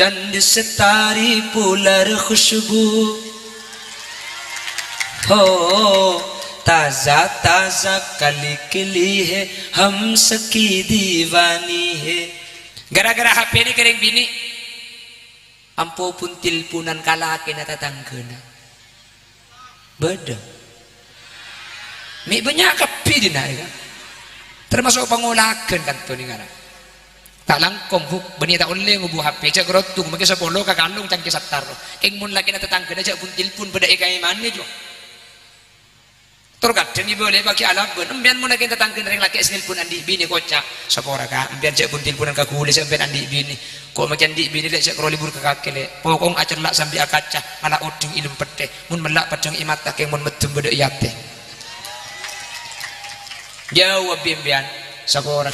चंद सितारी पुलर खुशबू हो ताजा ताजा कली कली है हम सकी दीवानी है. Gara-gara HP ini kering bini ampo pun tilpunan kalaki na tatanggana beda mi banyak kapi din na termasuk pangulagan kanto ni ngara tak langkom huk bani tak oleh ngubu HP cak rotung magi sapolo kakalung cangki satar king mun laki na tatanggana cak pun tilpun beda ikai mane jo terkadang ibu boleh bagi alabun embian mun laki tatanggana ring laki esnil pun andi bini kocak sapora ka embian cak pun tilpunan kakulis embian andi bini kok makin di bini lek cak libur ke kaki lek pokong acer lak sambil akacah ala udung ilmu pete mun melak padang imata keng mun medem beda yate jawab embian sapora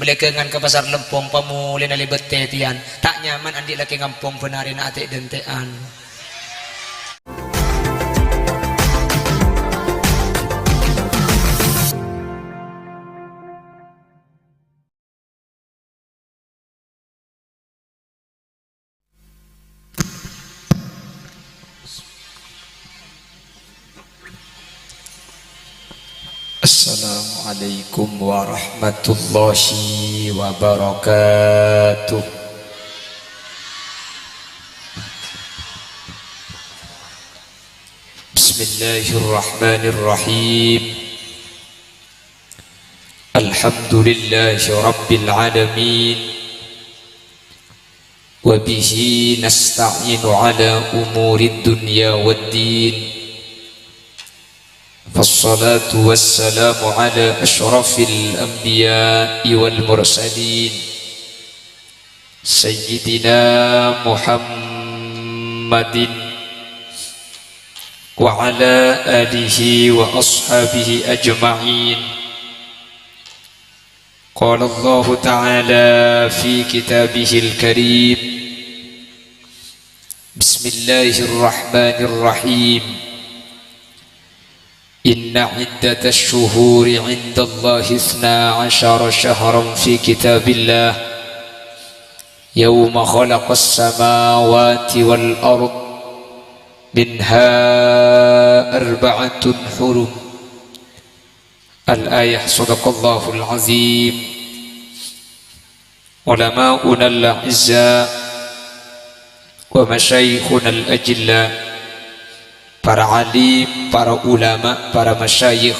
melekengan ke pasar lempong pamuli na libet tetian tak nyaman andi laki ngampong benarin atik dentean. Assalamualaikum warahmatullahi wabarakatuh. Bismillahirrahmanirrahim. Alhamdulillahi rabbil alamin. Wa bihi nasta'inu ala umurid dunya waddin. فالصلاة والسلام على أشرف الأنبياء والمرسلين سيدنا محمد وعلى آله وأصحابه أجمعين. قال الله تعالى في كتابه الكريم بسم الله الرحمن الرحيم إن عدة الشهور عند الله 12 شهرا في كتاب الله يوم خلق السماوات والأرض منها 4 حرم. الآية. صدق الله العظيم. علماؤنا الأعزاء ومشايخنا الأجلاء, para alim, para ulama, para masyayikh,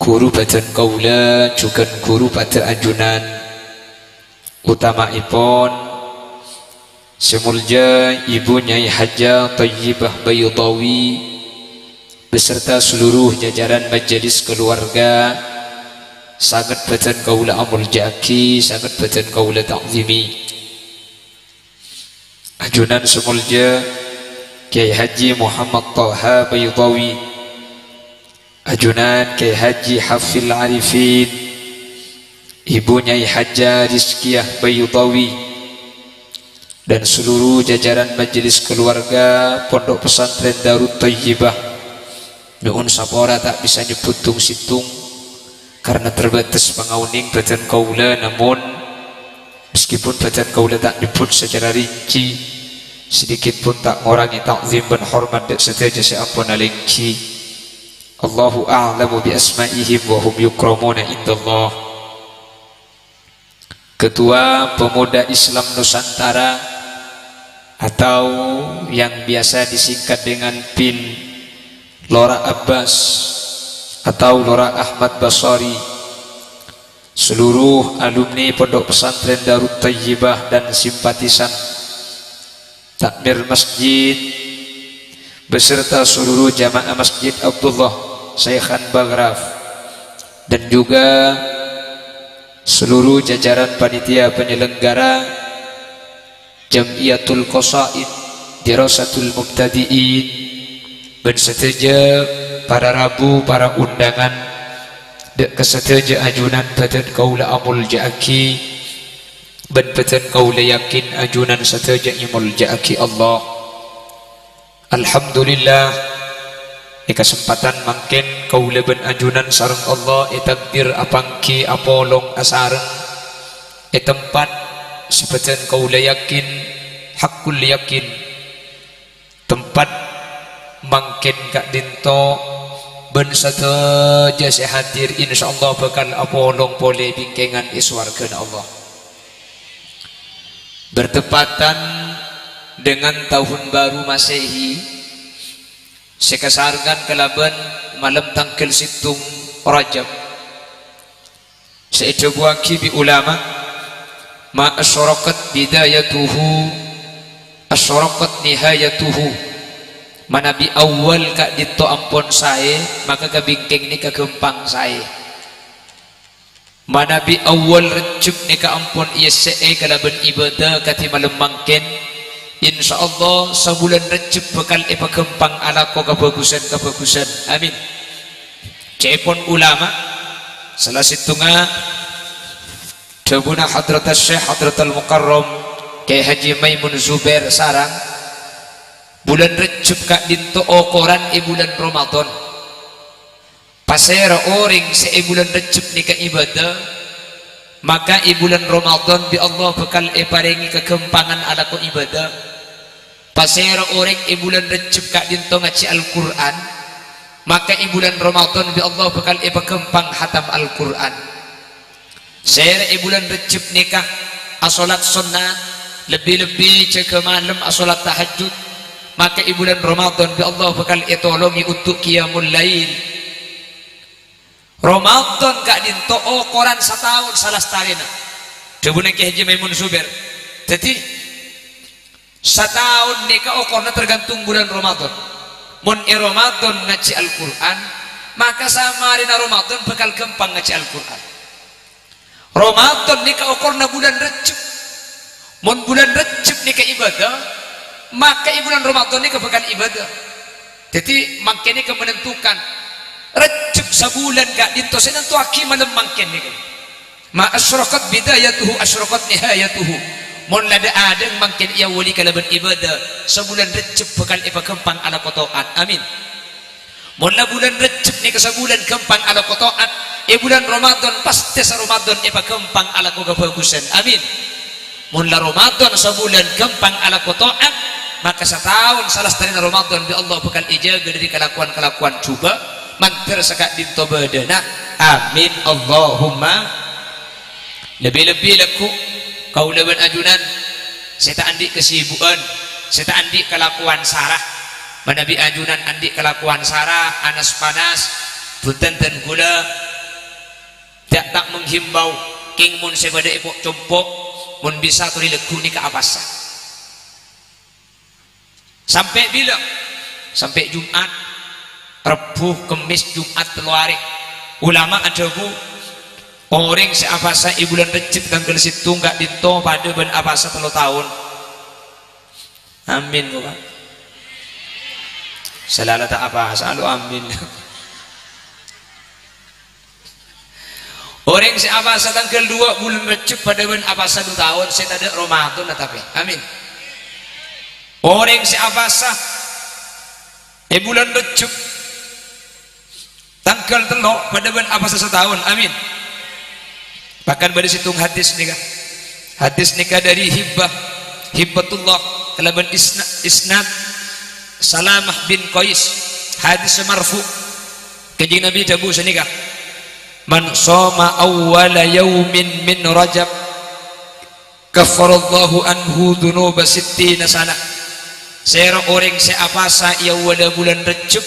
guru batan kaula, juga guru pada anjunan utama ipon semulja Ibu Nyai Hajah Thayyibah Baydawi beserta seluruh jajaran majelis keluarga, sangat batan kaula amul jaki, sangat batan kaula ta'zimi. Anjunan semulja Kiai Haji Muhammad Taha Baydawi, ajunan Kiai Haji Hafil Arifin, Ibu Nyai Hajah Rizkiyah Baydawi, dan seluruh jajaran majelis keluarga Pondok Pesantren Darut Thayyibah. Nuhun sapora tak bisa nyebut tung situng karena terbatas pengauning batan kaula, namun meskipun batan kaula tak nyebut secara rinci, sedikit pun tak mengurangi ta'zim dan hormat dan setiaja seampun alingki. Allahu a'lamu bi asma'ihim wa hum yukramuna indallah. Ketua Pemuda Islam Nusantara atau yang biasa disingkat dengan PIN Lora Abbas atau Lora Ahmad Basari, seluruh alumni Pondok Pesantren Darut Thayyibah dan simpatisan takmir masjid beserta seluruh jamaah Masjid Abdullah Syekhan Baghraf, dan juga seluruh jajaran panitia penyelenggara Jamiatul Qasaid Dirasatul Mubtadi'in, dan seteja para rabu, para undangan dek keseteja ajunan batan kaula amul jaki, ben batan kaula yakin ajunan sateja imul jaki Allah. Alhamdulillah, di kesempatan mangken kaula ben ajunan sareng Allah takdir apangki apolong asareng tempat seperti kau yakin hakul yakin tempat mangkin kak dinto ben sateja saya hadir insyaallah bakal apolong boleh bingkengan iswargan Allah. Bertepatan dengan tahun baru Masehi sekasarkan kelaban malam tanggal situng Rajab seejabuaki bi ulama ma asyarakat bidayatuhu asyarakat nihayatuhu manabi awal kak dito ampun saya maka kabingking ni kagempang saya manabi awal recep ni ka ampun iya se'e kalaban ibadah kati malam mangkin insyaallah sebulan recep bakal ipagempang ala ko kabagusan amin. Cepon ulama salah situnga Dabuna Hadrat Syekh Hadratul Mukarram Kyai Haji Maimun Zubair sarang bulan recep kak dinto okoran bulan Ramadan pasera orang se bulan recep nika ibadah maka bulan Ramadan bi Allah bakal paringi kekempangan ala ko ibadah pasera orang bulan recep kak dinto ngaji Al-Quran maka bulan Ramadan bi Allah bakal pakempang hatam Al-Quran sera bulan recep nikah asolat sunnah lebih-lebih cek malam asolat tahajud maka bulan Ramadan bi Allah bakal tolongi untuk qiyamul lail. Ramadan kak dinto koran setahun salah starina Dabuna Kyai Haji Maimun Zubair jadi setahun nikah okorna tergantung bulan Ramadan mun Ramadan ngaji Al-Quran maka samarina Ramadan bakal gampang ngaji Al-Quran. Ramadan nikah okorna bulan Recep mun bulan Recep nikah ibadah maka bulan Ramadan nikah bakal ibadah jadi makanya menentukan Recep sebulan gak dinto senentu aki malam mangken nikah ma asyrakat bidayatuhu asyrakat nihayatuhu mun lada adeng mangken ia wali kalaban ibadah sebulan Recep bakal ipagempang ala kotoan amin. Mun la bulan Recep nikah sebulan gempang ala kotoan bulan Ramadan pasti sa Ramadan ipagempang ala ko kabagusan amin. Mun la Ramadan sebulan gempang ala kotoan maka setahun salah starina Ramadan bi Allah bakal ijaga dari kelakuan-kelakuan coba mantir sekak dinto badana amin Allahumma. Lebih-lebih laku kau lawan ajunan saya tak andi kesibukan saya tak andi kelakuan sarah manabi ajunan andi kelakuan sarah anas panas punten dan gula tak menghimbau king mun sebada epok compok mun bisa tuli legu ni ke apasa sampai bila sampai Jumat Rebu Kemis Jumat teluari ulama ada bu orang seapasa bulan Recep tanggal situ gak dinto pada ben apasa 3 tahun amin kok selalu tak apa selalu amin. Orang seapasa tanggal 2 bulan Recep pada ben apasa 2 tahun saya tak ada Ramadan tapi amin. Orang seapasa bulan Recep tanggal 3 pada ben apasa 1 tahun amin. Bahkan pada situ hadis nikah dari hibbatullah kalaban isnad Salamah bin Qais hadis marfu kanjeng Nabi dabu senikah man shoma awwala yaumin min Rajab kafarallahu anhu dunuba 60 sana sera orang seapasa ia wala bulan Recep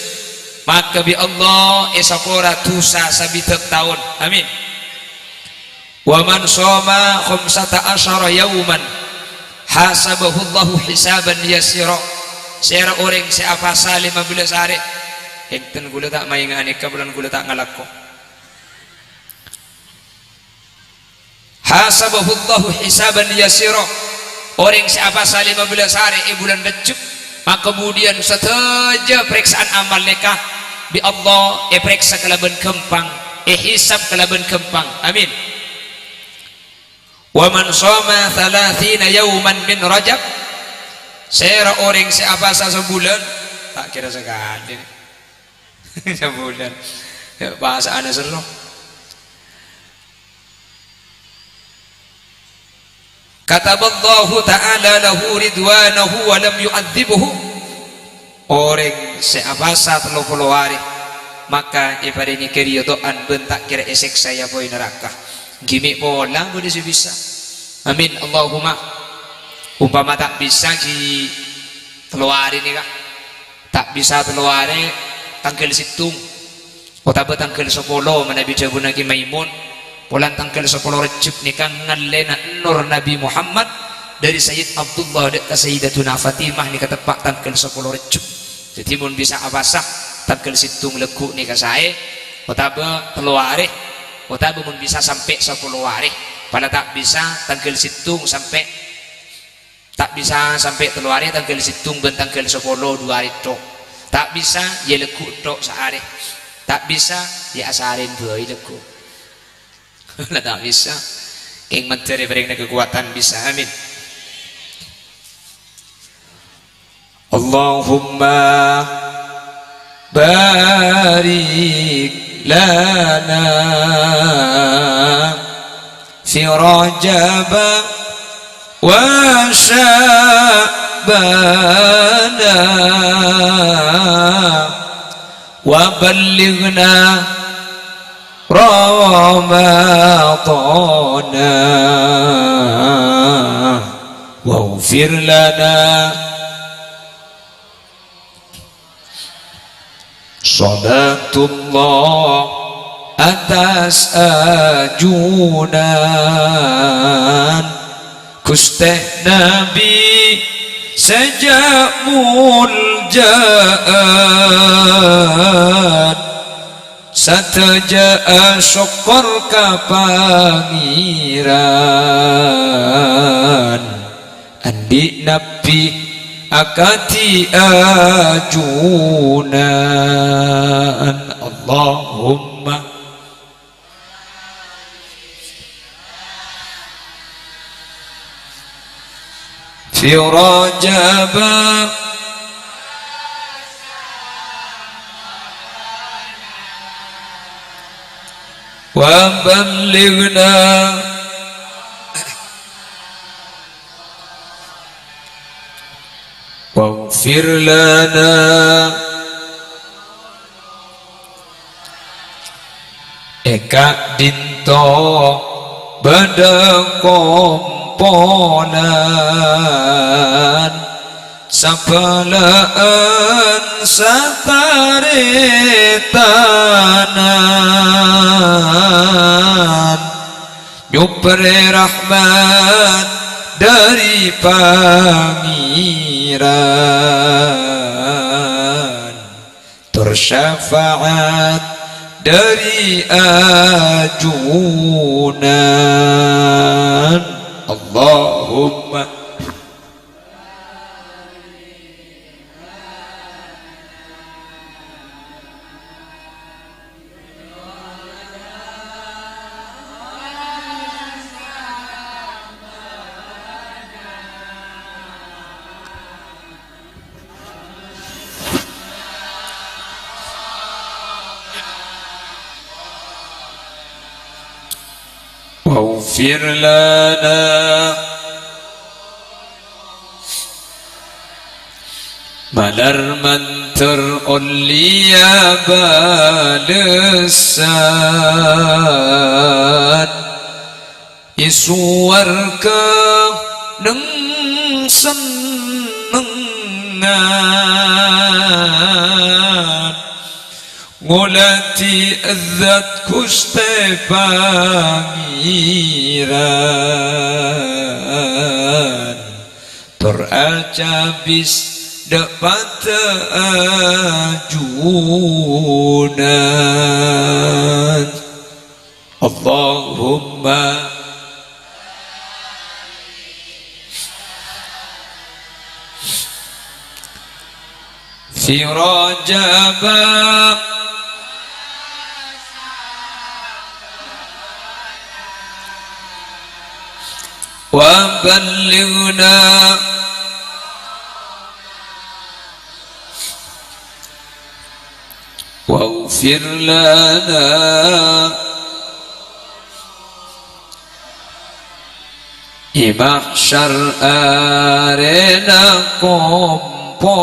maka bi Allah esakora tusa sabitat tahun amin. Wa man shoma 15 yauman hasabahullahu hisaban yasira sera orang seapasa 15 hari enten gula tak maingani ka bulan gula tak ngalako hasabahullahu hisaban yasira orang seapasa 15 hari bulan Recep maka kemudian saja periksaan amal nikah bi Allah periksa kalaban kempang hisab kalaban kempang amin. Wa man shoma 30 yauman min Rajab sera orang seapasa sebulan tak kira sekali sebulan bahasa ana seru kataballahu ta'ala lahu ridwanahu wa lam yu'adzibuhu. Orang seabasa 30 hari maka ibadah ini kiri doan bentak kira esek saya boy neraka gimik pola boleh bisa. Amin Allahumma. Umpama tak bisa di teluari nih kak, tak bisa teluari tanggal situng otak tanggal 10 mana bija bunagi Maimun bulan tanggal 10 Rejab nikah ngalena nur Nabi Muhammad dari Sayyid Abdullah ke Sayyidatuna Fatimah nikah tepat tanggal 10 Rejab. Jadi mun bisa abasah tanggal situng legu nikah saya otak teluari otak mun bisa sampai 10 hari pada tak bisa tanggal situng sampai tak bisa sampai teluari tanggal situng ben tanggal 10 2 hari tok tak bisa ya legu tok sehari tak bisa ya asarin 2 hari legu lah tak bisa yang mencari berikan kekuatan bisa. Amin Allahumma barik lana fi Rajab wa Sya'bana wa ballighna Ramadana waghfir lana salatullah atas ajunan Gusti Nabi sejak muljaan sataja syukur ka pangiran andi Nabi akati ajunan Allahumma fi Rajab wa ballighna waghfir lana eka dinto komponan sapalaan sataretanan nyupre rahmat dari pangeran tersyafaat dari ajunan Allahumma waghfir lana malar mantur ulia balesan isuwarka neng senengan ngulati azat Gusti pangeran tur acabis dapat ajunan Allahumma fi Rajab wa ballighna waghfir lana mahsyar arena kompolan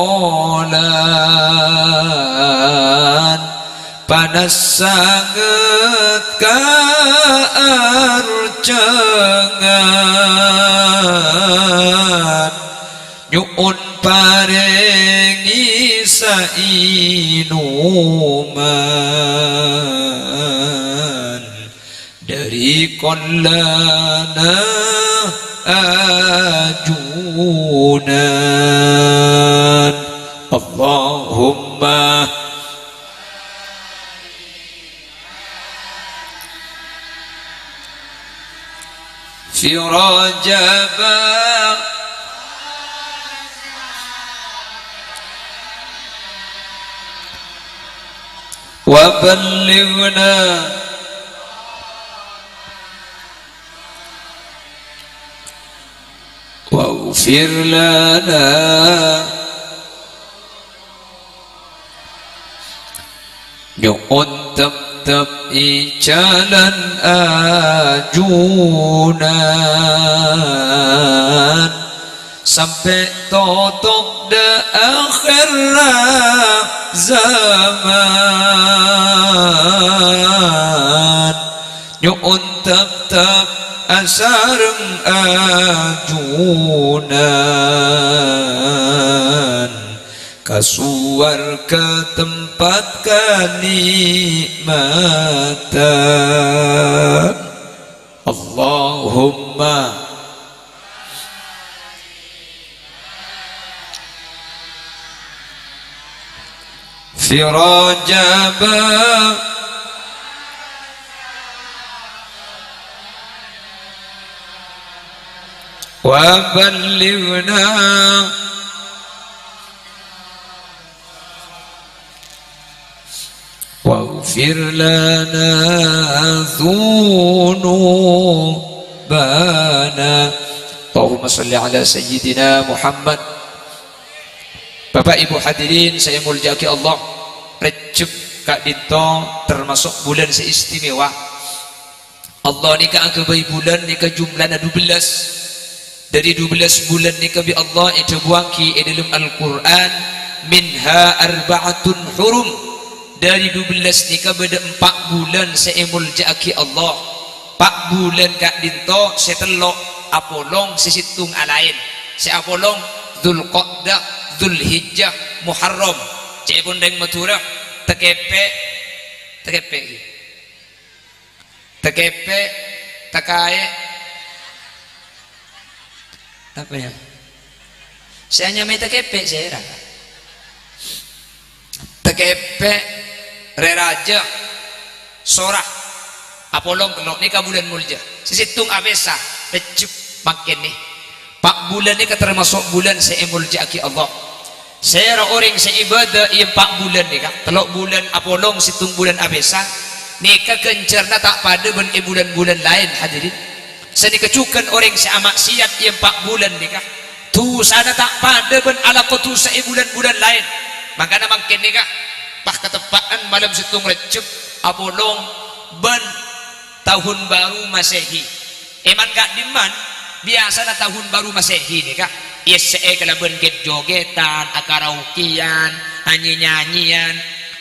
panas sangat kaarcangan nyuun parengi sainuman dari konlana ajunan Allahumma fi Rajab wa ballighna waghfir lana nyuun tetap jalan ajunan sampai totok de akhir zaman nyuun tetap asareng ajunan kasuar ke tempat kenikmatan Allahumma fi Rajab wa ballighna waghfir lana dhunubana Allahumma salli ala sayyidina Muhammad. Bapak Ibu hadirin saya mulyaki Allah, Rejab Kak Dinto termasuk bulan seistimewa. Allah nikah agabai bulan nikah jumlahnya 12. Dari 12 bulan nikah bi Allah itu buaki dalam Al-Quran minha arba'atun hurum. Dari 12 nikah beda 4 bulan saya mulyaki Allah. 4 bulan Kak Dinto setelok apolong sesitung alain. Se apolong Dzulqa'dah, Dzulhijjah, Muharram. Cek bondeng maturah tekepe takae apa ya? Saya nyamai tekepe saya raka. Tekepe reraja sorah apolong kelok ni bulan mulja. Sesitung abesa Rejab makin nih. 4 bulan ni termasuk bulan saya muljaki Allah. Saya orang saya ibadah ia 4 bulan ni kak. Telok bulan apolong situng bulan abesa. Nika kencerna tak pada bulan-bulan lain hadirin. Saya dikecukan orang saya maksiat ia 4 bulan ni kak. Tu sana tak pada ben ala tu saya bulan-bulan lain. Makanya makin ni kak. Pak ketepaan malam situng Rejab apolong ben tahun baru Masehi. Eman kak diman biasa tahun baru Masehi ni kak. Yes kalau ben jogetan, akaraukian, nyanyi-nyanyian.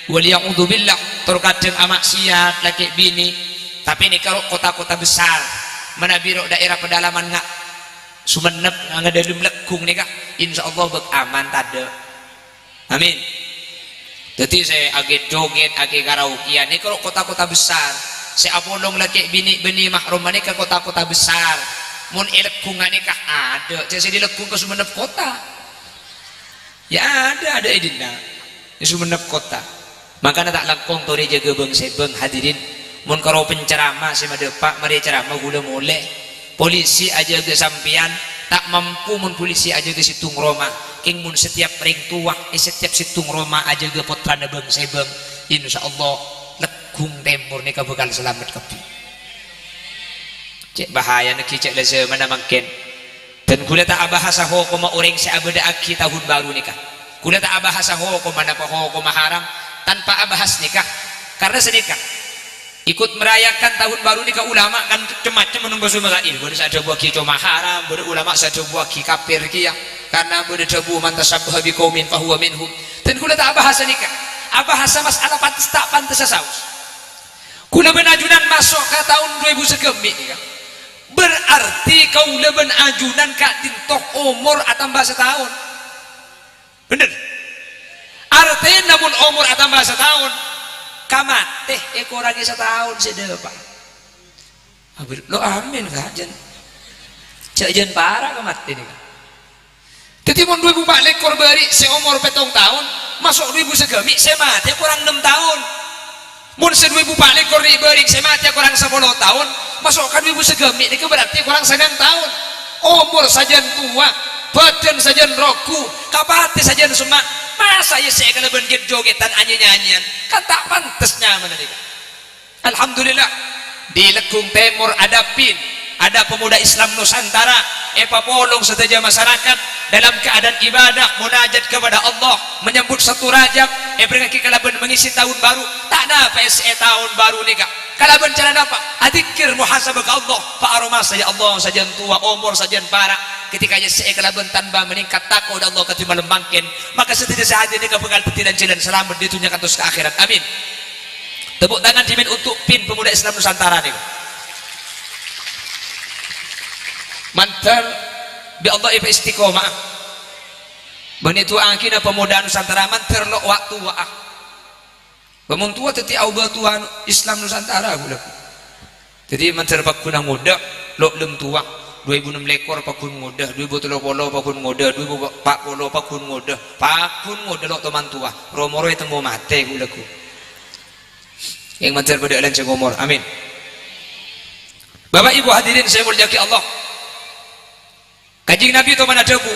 Waliya'udzubillah terkadang amaksiat laki bini. Tapi ini kalau kota-kota besar mana biro daerah pedalaman ngak Sumenep ngak dalam lekung ni kak. Insyaallah bek aman tade. Amin. Jadi saya agak joget, agak karaukian ni kalau kota-kota besar. Saya apolong laki bini mahrum ni ke kota-kota besar. Mun elekung ni kah ada. Saya dilekung ke Sumenep kota. Ya ada idina di Sumenep kota. Makanya tak langkong tu dia jaga bang sebeng hadirin. Mun karo penceramah si madepak mari ceramah gula mole. Polisi aja ke sampian tak mampu mun polisi aja ke situng Roma. King mun setiap ring tua setiap situng Roma aja ke potrana bang sebeng. Insyaallah lekung tempur ni bakal selamat kepi. Cek bahaya nak cek leze mana makin. Dan kula tak abahasa ho koma orang si abada aki tahun baru nikah. Kula tak abahasa ho koma napa ho koma haram tanpa abahas nikah. Karena sedekah ikut merayakan tahun baru ni ke ulama kan macam-macam menunggu semua ini boleh ada buah ki cuma haram, boleh ulama ada buah ki kafir ki ya karena boleh ada buah mantasabah bi qaumin fa huwa minhum. Dan kula tak bahasa nikah bahasa masalah pantas tak pantas saus kula benajunan masuk ke tahun 2000 sekemik ya. Berarti kau leben ajunan kak tintok umur atambah setahun bener artinya namun umur atambah setahun kamat teh ekorangi setahun sedepa lo amin kajen jajan parah kamat ini kan jadi mon 2000 lekor beri seumur petong tahun masuk 2000 segemi saya mati kurang 6 tahun mun se 2000 lekor beri saya mati kurang 10 tahun masukkan 2000 segemi ini berarti kurang 9 tahun umur saja tua badan saja roku kapati saja semua masa ya saya kalau benjit jogetan nyanyian kan tak pantasnya menerima. Alhamdulillah di Lekung Timur ada PIN ada pemuda Islam Nusantara papolong seteja masyarakat dalam keadaan ibadah munajat kepada Allah menyambut satu Rajab berengki kalaban mengisi tahun baru tak ada PSE tahun baru nih kak kalaban cara apa adikir muhasabah ke Allah Pak Aroma saja Allah saja tua umur saja parah ketika saya kalaban tanpa meningkat takut Allah ketika melembangkan maka setelah saat ini kepegal peti dan jalan selamat ditunjukkan terus ke akhirat amin. Tepuk tangan dimin untuk PIN pemuda Islam Nusantara nih mantar bi Allah ipa istiqomah bani tua akina pemuda Nusantara mantar lo waktu waah pemun tua teti au tua Islam Nusantara gula jadi mantar pakuna muda lo lem tua 2006 lekor pakun muda 2030 pakun muda 2040 pakun muda lo teman tua romoro itu mau mate gula ku yang mantar pada alam cengomor amin. Bapak Ibu hadirin saya muliakan Allah Kanjeng Nabi itu mana dagu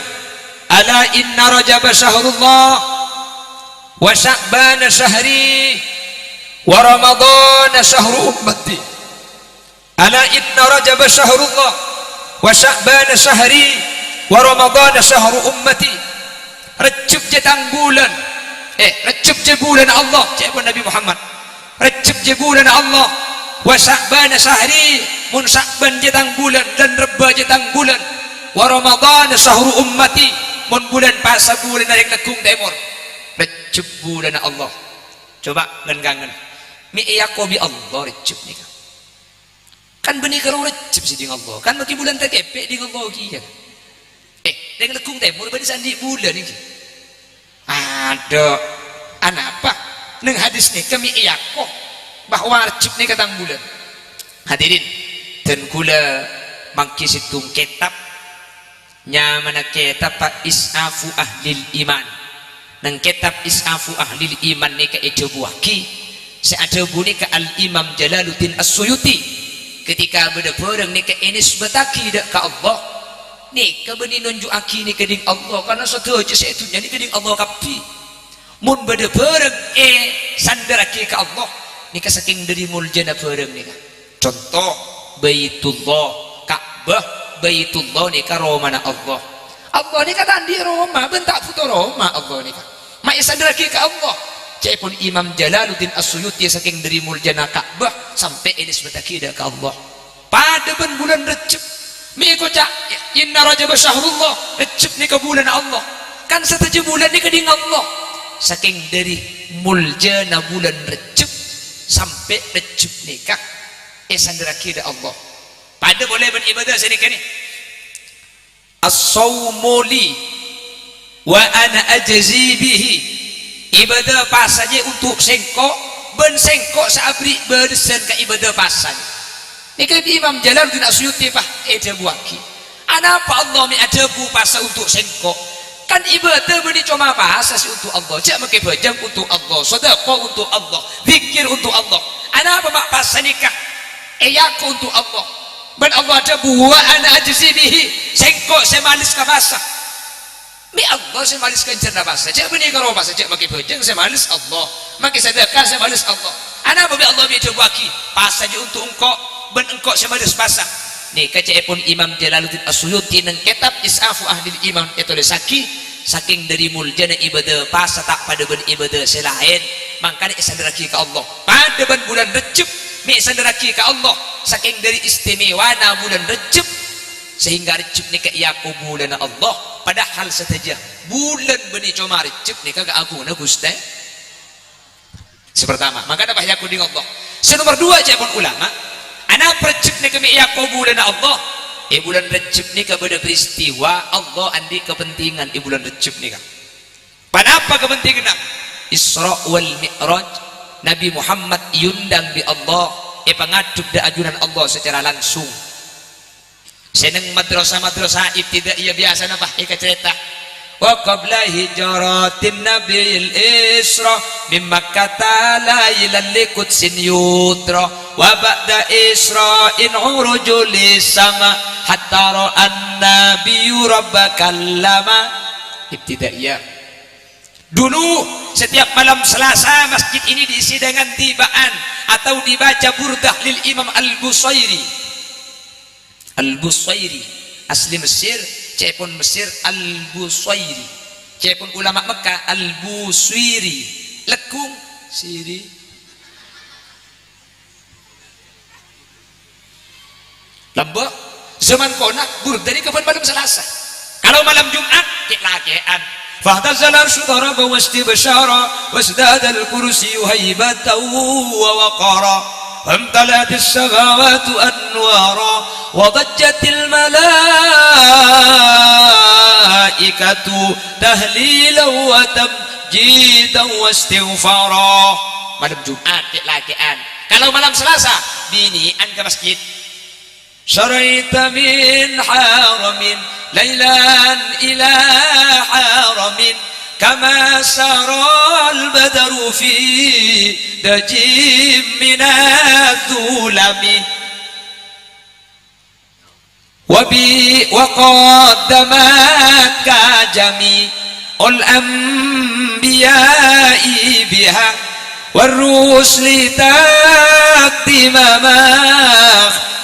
ala inna rajab syahrullah wa sya'ban syahri wa ramadan syahru ummati ala inna rajab syahrullah wa sya'ban syahri wa ramadan syahru ummati Rajab jetang bulan Rajab je bulan Allah cakap Nabi Muhammad Rajab je bulan Allah wa sya'ban syahri mun sya'ban jetang bulan dan reba jetang bulan wa Ramadan syahru ummati mun bulan puasa bulan dari Lekung Timur Rajab bulan Allah coba ngen mi yakobi Allah Rajab ni kan benih kalau Rajab si ding Allah kan bagi bulan tekepe ding Allah ki dengan Lekung Timur benih sandi bulan ni ada anak apa neng hadis ni kami yakob bahwa Rajab ni katang bulan hadirin dan kula mangki situng kitab nyamana kitab isafu ahlil iman nang kitab isafu ahlil iman ni ka ejebuaki seada buni ka al imam Jalaluddin As-Suyuti ketika berdepareng ni ka enis betaki dak ka Allah ni ka beni nunjuaki ni keding Allah karena satu aja saya tu jadi keding Allah kapi mun berdepareng sandaraki ka Allah ni ka saking dari muljana bareng ni ka contoh Baitullah Ka'bah Baitullah ni ka Romana Allah ni kata di Roma bentak foto Roma Allah ni ka ma isandaraki ka Allah cepun Imam Jalaluddin As-Suyuti saking dari muljana Ka'bah sampai ini sebetaki dah ka Allah pada bulan Rajab mi ko cak inna Rajab syahrullah Rajab ni ka bulan Allah kan setuju bulan ni ka ding Allah saking dari muljana bulan Rajab sampai Rajab nikah sandaraki dah Allah pada boleh beribadah sini kini as-sawmu li wa ana ajzi bihi ibadah pasaje untuk sengkok ben sengkok sabri bersen ka ibadah pasan ni ke Imam Jalaluddin As-Suyuti pak buaki apa Allah mi adabu pasa untuk sengkok kan ibadah beri cuma bahasa si untuk Allah jak make bajang untuk Allah sedekah untuk Allah zikir untuk Allah apa mak pasa nikah aku untuk Allah ben Allah ada buwa ana ajzi bihi sengkok saya malis ka basa mi Allah saya malis ka cerna basa cak beni karo basa cak make bojeng saya malis Allah make sedekah saya malis Allah ana apa Allah mi jawaki basa je untuk engkau ben engkau saya malis basa ni kacepun Imam Jalaluddin As-Suyuti nang kitab Isafu Ahlil Iman itu lesaki saking dari muljana ibadah basa tak pada ben ibadah selain makanya isandaraki ka Allah pada ben bulan Rajab mi sanderaki ka Allah saking dari istimewa na bulan Rejab sehingga Rejab ni ka iya ko bulan Allah padahal saja bulan bani cuma Rejab ni ka aguna Gusti sepertama maka apa ya kuding Allah senomor dua jabon ulama anak Rejab ni kami iya ko bulan Allah bulan Rejab ni ka beda peristiwa Allah andi kepentingan bulan Rejab ni ka kenapa kepentingan Isra wal Mi'raj Nabi Muhammad yundang di Allah pengadub da ajunan Allah secara langsung seneng madrasah ibtidaiyah biasa napa cerita wa qabla hijratin nabil Isra min Makkah lailan liqudsin yutra wa ba'da Isra'in urujul sama hatta ra'an nabiyyu rabbakallama ibtidaiyah. Dulu setiap malam Selasa masjid ini diisi dengan tibaan atau dibaca burdah lil Imam Al-Busairi. Al-Busairi asli Mesir, cepon Mesir Al-Busairi. Cepon ulama Mekah Al-Buswiri. Lekung siri. Lembok zaman konak burdah ini kapan malam Selasa. Kalau malam Jumat kelakean فاهتز العرش ضرب واستبشارا وازداد الكرسي هيبة ووقارا وامتلأت السماوات أنوارا وضجت الملائكة تهليلا وتمجيدا واستغفارا. Malam Jumat lakian. Kalau malam Selasa binian ke masjid. Syaraita min haramin ليلا إلى حرم كما سرى البدر في دجيم من الظلم وقدمت كجميع الأنبياء بها والرسل تقدم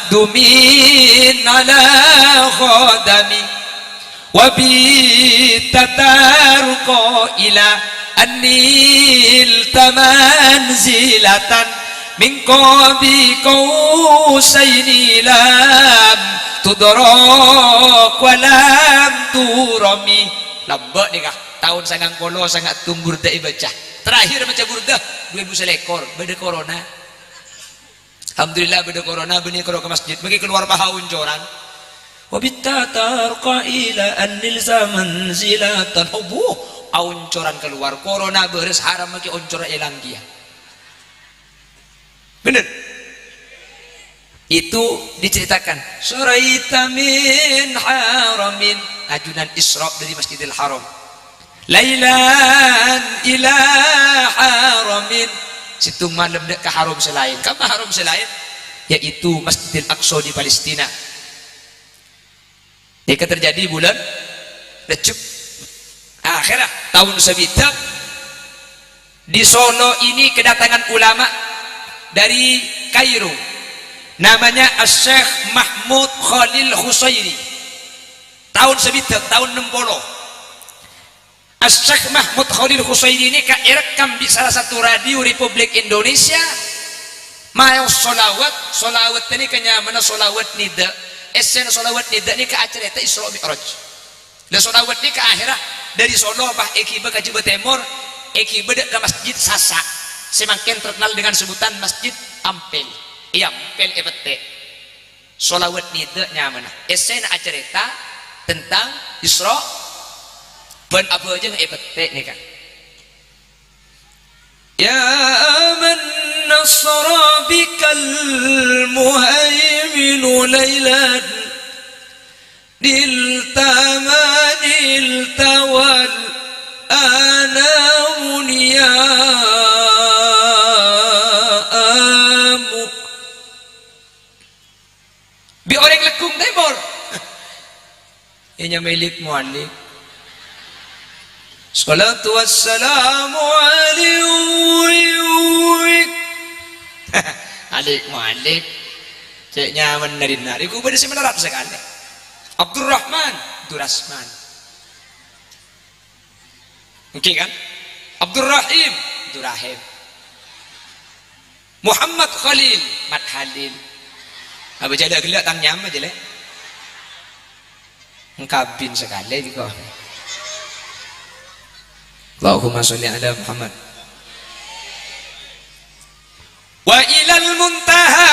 مخدومين على خدمي وبتترقى إلى أن نلت منزلة من قاب قوسين لم تدرك ولم ترمي. Lembek nih kah tahun sangang kolo sangat tumbur dai baca terakhir baca burdah 2000 selekor beda corona. Alhamdulillah beda corona benih kalau ke masjid bagi keluar bahaun joran wabitta tarqa ila anil zaman zilatan oncoran keluar corona beres haram lagi oncor elang dia bener itu diceritakan suraita min haramin ajunan Isra dari Masjidil Haram lailan ila haramin situ malam dek ke haram selain kapa haram selain yaitu Masjidil Aqsa di Palestina. Jika terjadi bulan Rejab akhirah tahun sebitak di Solo ini kedatangan ulama dari Kairo namanya Syekh Mahmud Khalil Khusairi tahun sebitak tahun 60. Syekh Mahmud Khalil Khusairi ini direkam di salah satu radio Republik Indonesia mau solawat ini kenyamanan solawat nida esen solawat nida ni ke acara itu Isra Mi'raj. Dan solawat ni ke akhirah dari Solo bah ekiba ke Jawa Timur ekiba ke Masjid Sasa semakin terkenal dengan sebutan Masjid Ampel. Iya Ampel ebete. Solawat nida nyaman. Esen acara itu tentang Isra ben apa aja ebete ni kan. Ya man nasra bikal muhaimin laylan diltamanil tawal anamun ya amuk bi orang lekung tebor inya milik mualik salatu wassalamu alaihi alik mualik cek nyaman dari nari ku pada si menerap sekali Abdurrahman Durasman oke kan Abdurrahim Durahim Muhammad Khalil Mat Halil apa jadi gelak tang nyam aja le ngkabin sekali kok. Allahumma sholli ala Muhammad. Wa ilal muntaha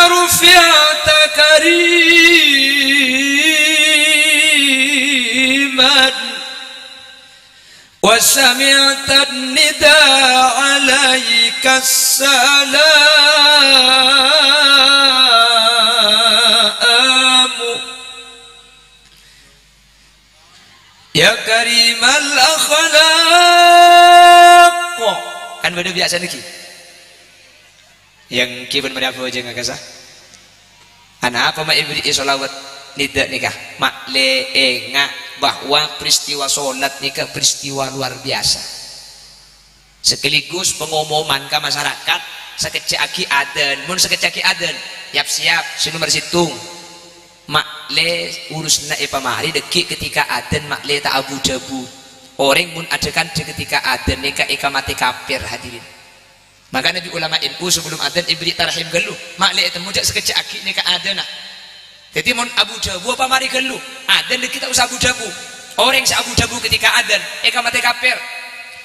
rufi'ata kariman wa sami'ta nida alaika salamu ya karimal akhlaq. Kan beda biasa niki yang kibun berapa aja nggak kasah anak apa mak ibri solawat nida nikah mak leenga bahwa peristiwa solat nikah peristiwa luar biasa sekaligus pengumuman ke masyarakat sekecak aki aden mun sekecak aki aden siap sinu bersitung mak le urus na pamari deki ketika aden mak le tak abu jabu orang mun adekan ketika aden nikah mati kafir hadirin. Maka Nabi ulama NU sebelum adan ibri tarhim gelu mak le temu jak sekecak aki nikah aden nak jadi mun abu jabu apa mari gelu aden kita usah abu jabu orang se abu jabu ketika adan mati kafir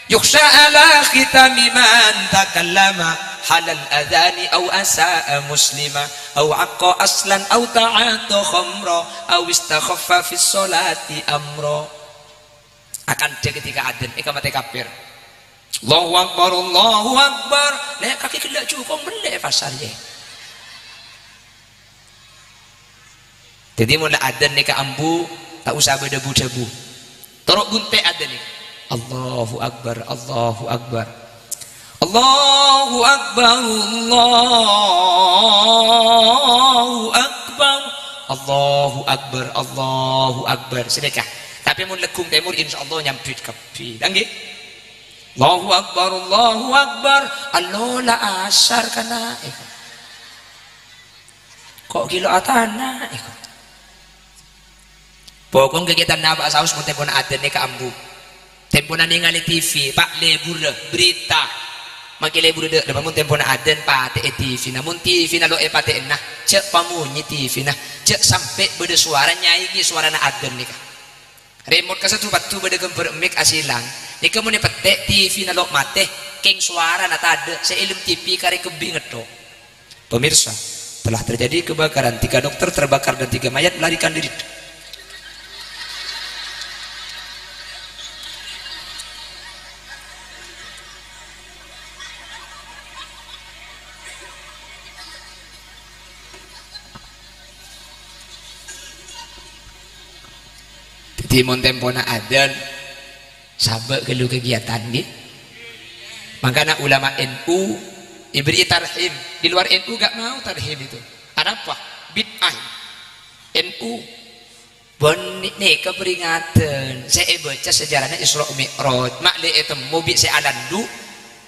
yukhsha ala khitami man takallama halal adhani aw asaa muslima aw aqqa aslan aw ta'ata khamra aw istakhaffa fi sholati amra akan dia ketika adan mati kafir. Allahu Akbar, Allahu Akbar. Lek kaki kelak cukup melek pasalnya. Jadi mula adan ni ke ambu tak usah berdebu-debu. Teruk gunte adan ni. Allahu Akbar, Allahu Akbar. Allahu Akbar, Allahu Akbar. Allahu Akbar, Allahu Akbar. Sedekah. Tapi mun lekung temur insyaallah nyampe kapi. Nggih. Allahu Akbar, Allahu Akbar. Allah la asar kana kok kilo atana pokong kegiatan napa saus pun tempon aden ni ka ambu temponan ningali TV pak lebur berita maki lebur de namun tempon aden pate TV namun TV na lo pate nah cek pamunyi TV nah cek sampai bede suara nyanyi suara na aden ni ka remote ka satu batu bede gemper mic asilang ika mo ni petek TV na lok mate keng suara na tade seilum TV kare kebinget do. Pemirsa, telah terjadi kebakaran 3 dokter terbakar dan 3 mayat melarikan diri. Di montempona adan sabak kelu kegiatan ni makanya ulama NU ibri tarhim di luar NU gak mau tarhim itu ada apa bid'ah NU bonne keperingatan saya baca sejarahnya Isra Mi'raj mak le temu bi saya alandu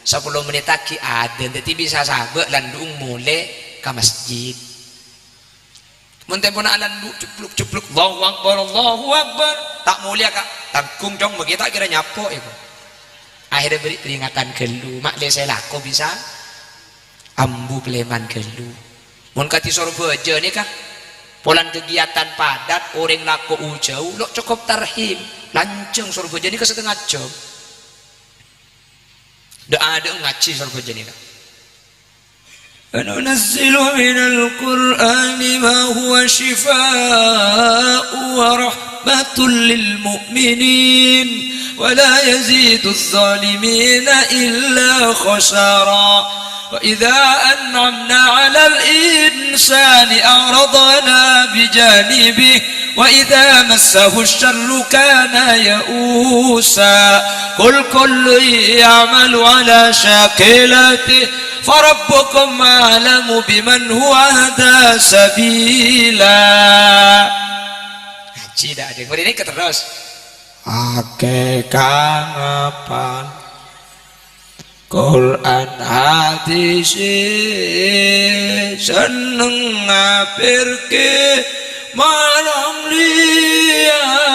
10 menit lagi ada jadi bisa sabak landung mulai ke masjid mun tempona alandu cepluk Allahu Akbar Allahu Akbar tak mulia kak tangkung jong begitu kira nyapo itu akhirnya beri peringatan gelu mak le saya laku bisa ambu peleman gelu mun kati sorbeja ni kak polan kegiatan padat orang laku ujau lo cukup tarhim lanceng sorbeja ni ke setengah jam dah ada ngaji sorbeja ni kak وننزل من القرآن ما هو شفاء ورحمة للمؤمنين ولا يزيد الظالمين إلا خسارا وإذا أنعمنا على الإنسان أعرضنا بجانبه وإذا مسه الشر كان يئوسا قل كل يعمل على شاكلته فربكم أعلم بمن هو أهدى سبيلا. Tidak ada. Kemudian ini terus. Ake kangapan Quran hadis seneng ngapirke malam liyani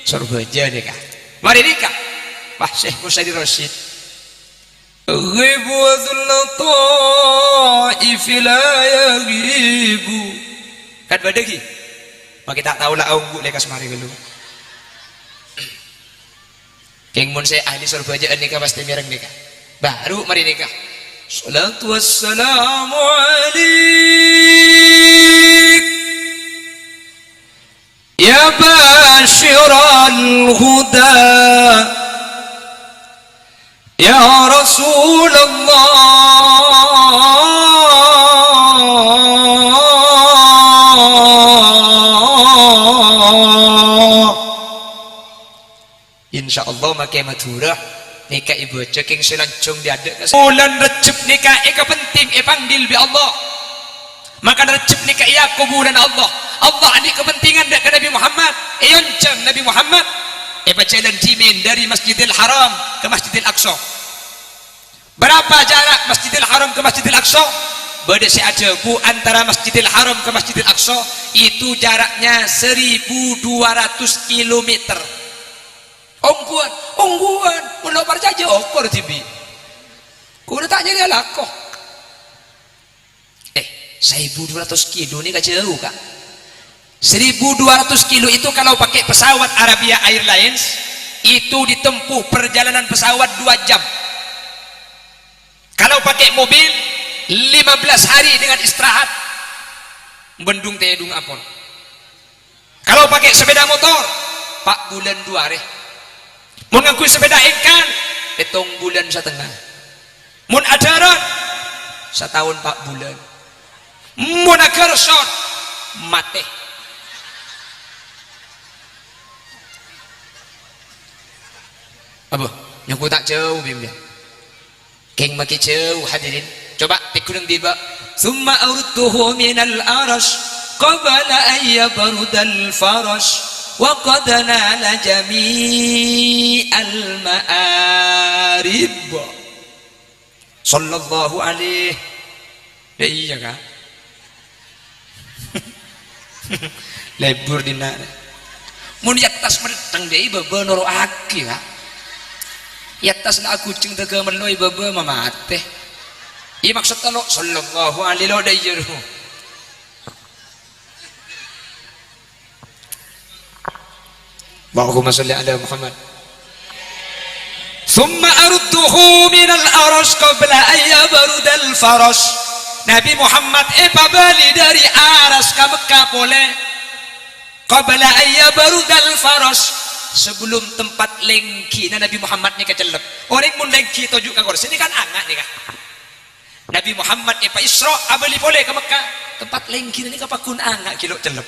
surga aja deh kak. Mari nikah Pak Syekh Musaidi Rasyid Ghibu dhul-ta'if la yaghibu. Kan badagi maka tak tahu lah aku lekas mari dulu keng mun saya ahli surga nikah pasti mireng nikah baru mari nikah. Salatu wassalamu alaik ya basyiral huda ya Rasulullah. Insyaallah makai Madura nikah ibu ceking selancung diadek bulan Rejab nikah eka penting panggil bi Allah maka Rejab nikah ia kuburan Allah ini kepentingan dak Nabi Muhammad yoncang Nabi Muhammad jalan jimin dari Masjidil Haram ke Masjidil Aqsa. Berapa jarak Masjidil Haram ke Masjidil Aqsa? Beda si ajabu antara Masjidil Haram ke Masjidil Aqsa itu jaraknya 1200 km. Ongguan pulau percaja okor tibi kuda tanya dia lakoh 1200 kilo ini gak jauh kak. 1200 kilo itu kalau pakai pesawat Arabia Airlines itu ditempuh perjalanan pesawat 2 jam. Kalau pakai mobil 15 hari dengan istirahat bendung tedung apon. Kalau pakai sepeda motor 4 bulan 2 hari. Mun ngaku sepeda ikan hitung bulan setengah. Mun adaran setahun 4 bulan. Mun agarson mate. Apa? Yang ku tak jauh bimnya. Keng maki jauh hadirin. Coba tikurang tiba. Summa urduhu minal arash qabla ayyabardal farash. وقد نال جميع المآرب صلى الله عليه. Iya kan lebur dina mun yatas medeng deh bebe noro aki ya yatas na kucing tega meloi bebe mamate iya maksud kalau sallallahu alaihi wa sallam. Allahumma sholli ala Muhammad. Thumma arudduhu minal arash qabla ayyabardal farash. Nabi Muhammad pabali dari aras ke Mekah boleh qabla ayyabardal farash sebelum tempat lengki Nabi Muhammad ni kecelep orang mun lengki tuju ka gor sini kan angak ni kan Nabi Muhammad pa Isra abali boleh ke Mekah tempat lengki ni kapakun angak kilo celep.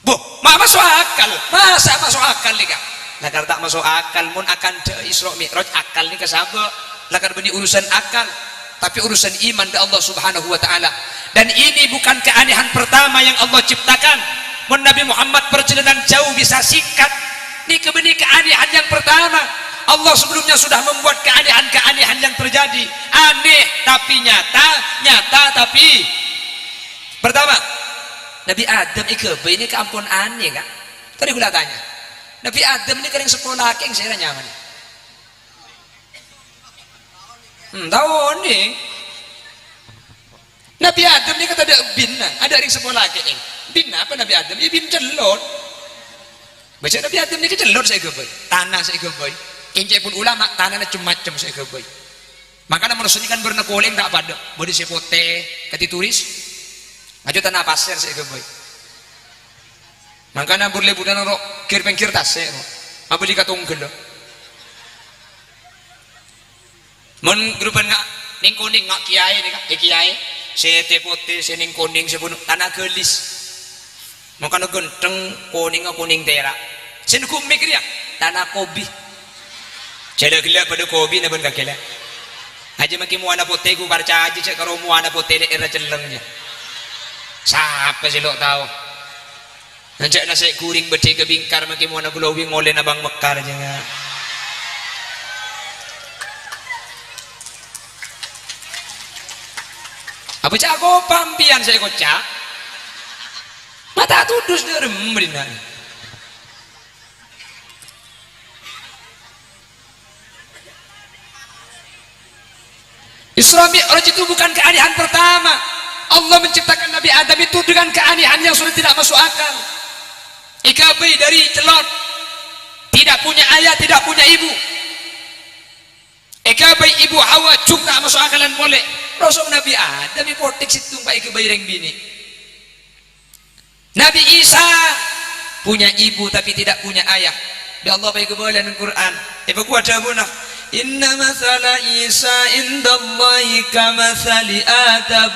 Boh, masuk akal. Masa masuk akal ni kak? Lakar tak masuk akal. Mun akan Isra Mi'raj akal ni kasaba. Lakar beni urusan akal, tapi urusan iman dari Allah Subhanahu Wa Taala. Dan ini bukan keanehan pertama yang Allah ciptakan. Mun Nabi Muhammad perjalanan jauh bisa sikat. Ini keanehan yang pertama. Allah sebelumnya sudah membuat keanehan-keanehan yang terjadi. Aneh tapi nyata, nyata tapi pertama. Nabi Adam ini keampun aneh kak. Tadi gula tanya Nabi Adam ini kering sekolah keng saya nyaman tahu nih Nabi Adam ini kata ada bin ada ring sekolah keng bin apa Nabi Adam ini bin celot baca Nabi Adam ini celot saya geboy tanah saya geboy injek pun ulama tanahnya macam-macam saya geboy makanya manusia ini kan bernekoleng tak pada bodi sepote kati turis aja tanah pasir saya geboy makanya burle budan ro kir pengkir tas saya apa di katunggel mon grupan ngak ning kuning ngak kiai nih kak kiai sete pote sening kuning sebunuh tanah gelis makanya genteng kuning tera sen kumik dia tanah kobi jadi gila pada kobi naben kakela aja makin muana pote ku barca aja cek karo muana pote daerah celengnya siapa sih lo tahu nanti nasi kuring beti ke bingkar makin mau nak glowing oleh nabang mekar aja nggak apa cak aku pampian saya kocak mata tudus dari merina Isra Mi'raj itu bukan keanehan pertama. Allah menciptakan Nabi Adam itu dengan keanehan yang sudah tidak masuk akal. Ikabai dari celot, tidak punya ayah, tidak punya ibu. Ikabai ibu Hawa juga masuk akalan boleh. Rasul Nabi Adam ipotek situng baik ikabai reng bini. Nabi Isa punya ibu tapi tidak punya ayah. Di Allah baik boleh dalam Quran. Ibu ada bunah. Inna masala Isa indallahi kamathali Adam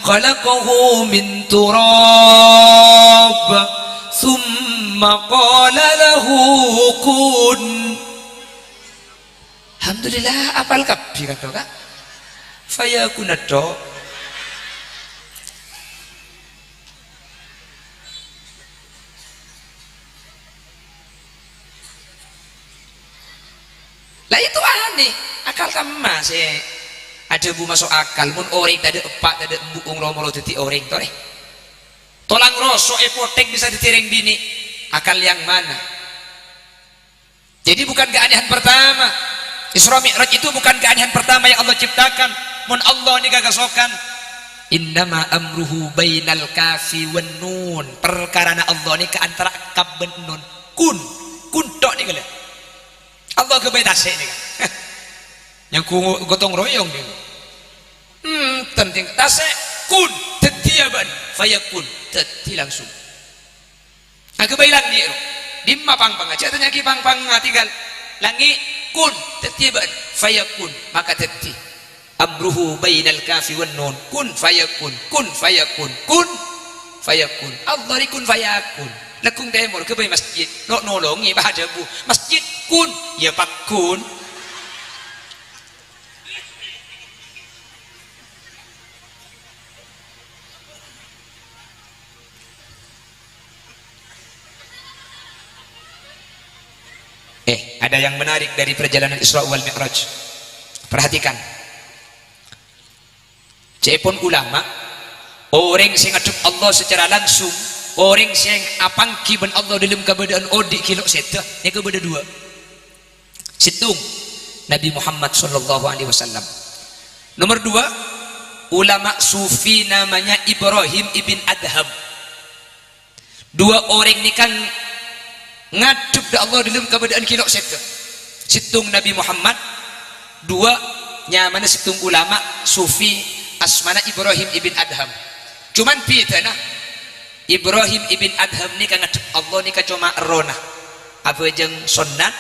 khalaqahu min turab thumma qala lahu kun. Alhamdulillah apal kabeh kata Kak. Fayakun ado. Lah itu aneh, akal kamu masih ada bu masuk akal. Mun orang tadi epak tadi embuk ngomong jadi orang tore. Tolang rosok epotek bisa ditireng bini. Akal yang mana? Jadi bukan keanehan pertama. Isra Mi'raj itu bukan keanehan pertama yang Allah ciptakan. Mun Allah ni gagasokan. Innama amruhu bainal kafi wan nun. Perkara Allah ni ke antara kaf dan nun. Kun tok ni kalian. Allah kebetasik ni kan. Yang ku gotong royong ni. Penting tasik kun tetiaban fayakun teti langsung. Aku bilang ni dimma pang-pang aja tanya ki pang-pang tinggal langi kun tetiaban fayakun maka teti. Amruhu bainal kafi wan nun kun fayakun kun fayakun. Allah ni kun fayakun. Lekung demor ke masjid nolongi bahaja bu masjid kun ya pak kun ada yang menarik dari perjalanan Isra wal Mi'raj. Perhatikan cepon ulama orang sing ngadep Allah secara langsung. Orang yang apang kiban Allah dalam keberadaan odik kilo seta yang keberadaan dua situng Nabi Muhammad sallallahu alaihi wasallam. Nomor dua ulama sufi namanya Ibrahim ibn Adham. Dua orang ini kan ngadep da Allah dalam keberadaan kilo seta situng Nabi Muhammad. Dua nyamana situng ulama sufi asmana Ibrahim ibn Adham. Cuman pitana Ibrahim ibn Adham ni kan ngadep Allah ni kan cuma rona apa jeng sunnat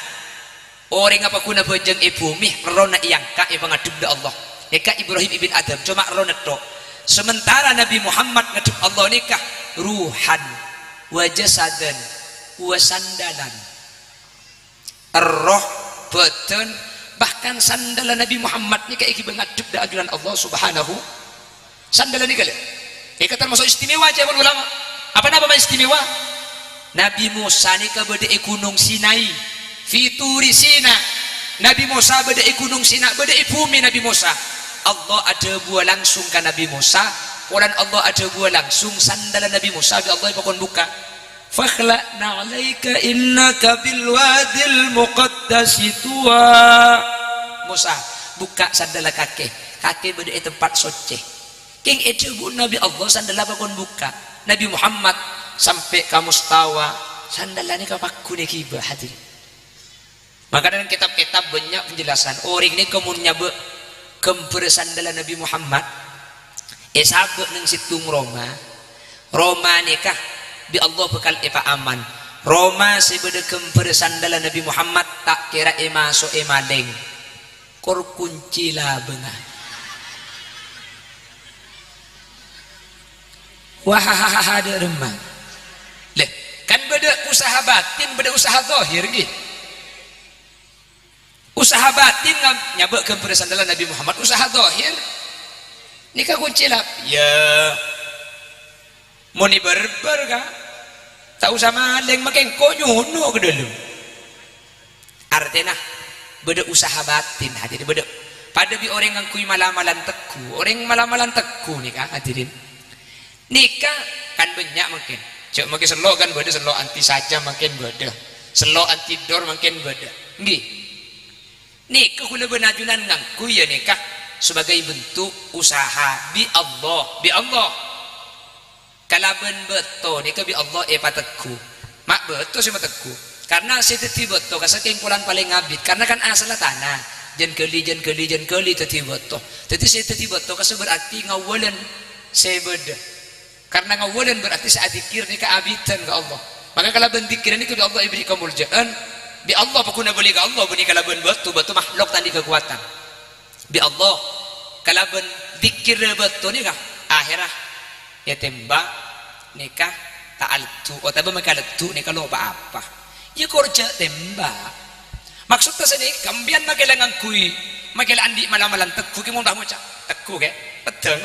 orang apa kuna bejeng ibu mih rona yang kak ibu ngadep da Allah eka Ibrahim ibn Adham cuma rona to. Sementara Nabi Muhammad ngadep Allah ni kah ruhan wa jasadan wa sandalan roh badan bahkan sandalan Nabi Muhammad ni kak iki ngadep da ajaran Allah subhanahu sandalan ni kali eka termasuk istimewa aja ulama. Apa nama istimewa? Nabi Musa ni ka beda gunung Sinai, fituri Sina. Nabi Musa beda gunung Sina, beda bumi Nabi Musa. Allah ada buah langsung kan Nabi Musa, orang Allah ada buah langsung sandalan Nabi Musa. Allah pakon buka. Fakhla'na 'alaika innaka bil wadil muqaddasi tuwa. Musa buka sandal kaki beda tempat suci. King itu bu Nabi Allah sandal pakon buka. Nabi Muhammad sampai ke mustawa sandalannya ke paku ni kibah hadir. Maka dalam kitab-kitab banyak penjelasan orang ini kemunnya kemper sandalan Nabi Muhammad sabuk nang situng Roma nikah bi Allah bekal epa aman Roma sebeda kemper sandalan Nabi Muhammad tak kira masuk maleng kor kunci lah bengah. Wahahaha ada remang leh kan beda usaha batin beda usaha zahir gitu. Usaha batin nyabak ke sandalan Nabi Muhammad usaha zahir nikah kunci lap ya mau ni berber kah tak usah maleng makin konyono ke dalam artinya beda usaha batin hadirin beda pada bi orang yang kui malamalan teku orang malamalan teku nikah hadirin nikah kan banyak mungkin cok makin selok kan beda selok anti saja makin beda selok anti dor makin beda nggih nikah kula benajunan ngangku ya nikah sebagai bentuk usaha bi Allah kalaban beto ni ke bi Allah pateku mak beto sih mateku karena saya teti beto kasaking kulan paling ngabit karena kan asal tanah jen keli teti beto teti saya teti beto kasa berarti ngawalan saya beda karena ngawalan berarti saya dikir ni keabitan ke Allah maka kalaban dikir ni ke bi Allah ibri kamuljaan bi Allah pakuna boleh ke Allah bani kalaban beto makhluk tadi kekuatan bi Allah kalaban dikir beto ni kah akhirah ya tembak nikah ta'altu atau makalatu nikah lo apa ya kerja tembak maksudnya sini kambian magelangan kui magelan di malam-malam teku ki mudah macam teku ke betul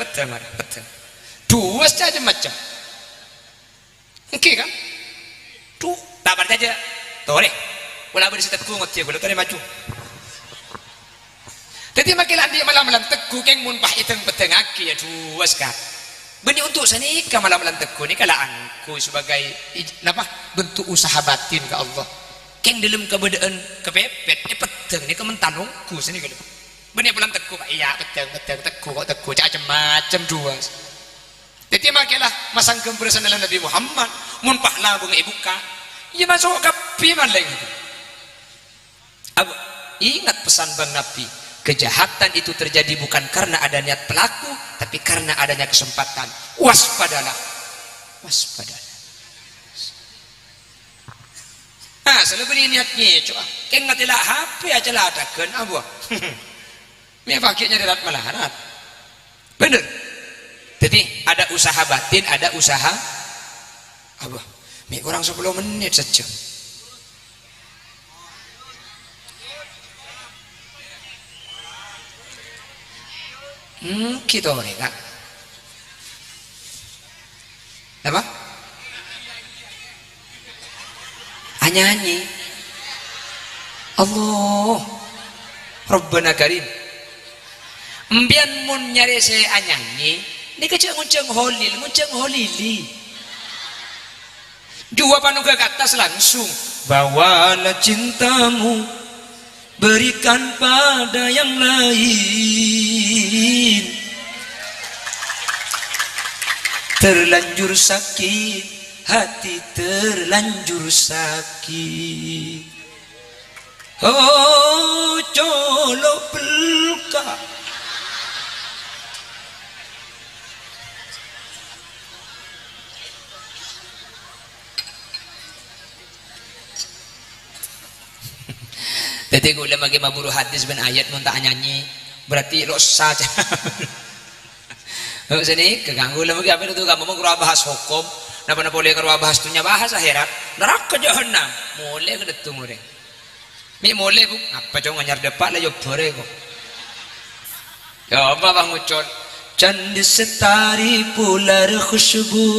dua saja macam oke kan tuh tabar saja tore wala beri teku ngotie gula tore maju jadi magelan di malam-malam teku keng mun pah iteng beteng aki ya dua sekali benih untuk seni ke malam-malam teku ni kalau aku sebagai apa bentuk usaha batin ke Allah keng dalam keberadaan kepepet ni peteng ni kementanungku sini kalau benih malam teku iya peteng teku kok teku macam dua jadi makilah masang kemperesan dalam Nabi Muhammad mun pahla bunga ibuka ya masuk kapi man lagi ingat pesan bang Nabi kejahatan itu terjadi bukan karena ada niat pelaku tapi karena adanya kesempatan waspadalah nah selalu ini niatnya coba keng ngatilah HP aja lah adakan abuah ini pakainya darat melarat bener jadi ada usaha batin ada usaha abuah ini kurang 10 menit saja kita orang kak apa nyanyi Allah Rabbana Karim mbian mun nyari saya nyanyi ini keceng holili dua panuga ke atas langsung bawalah cintamu berikan pada yang lain terlanjur sakit hati terlanjur sakit oh colok pelka jadi gue udah bagi maburu hadis ben ayat mun tak nyanyi berarti rosa aja sini keganggu lah bagi apa itu kamu mau kerja bahas hukum napa boleh kerja bahas tunya bahas akhirat neraka jahannam mulai ke detu mulai mi mulai bu apa cong nganyar depak lah yo bore kok ya apa bang ucon चंद सितारी पुलर खुशबू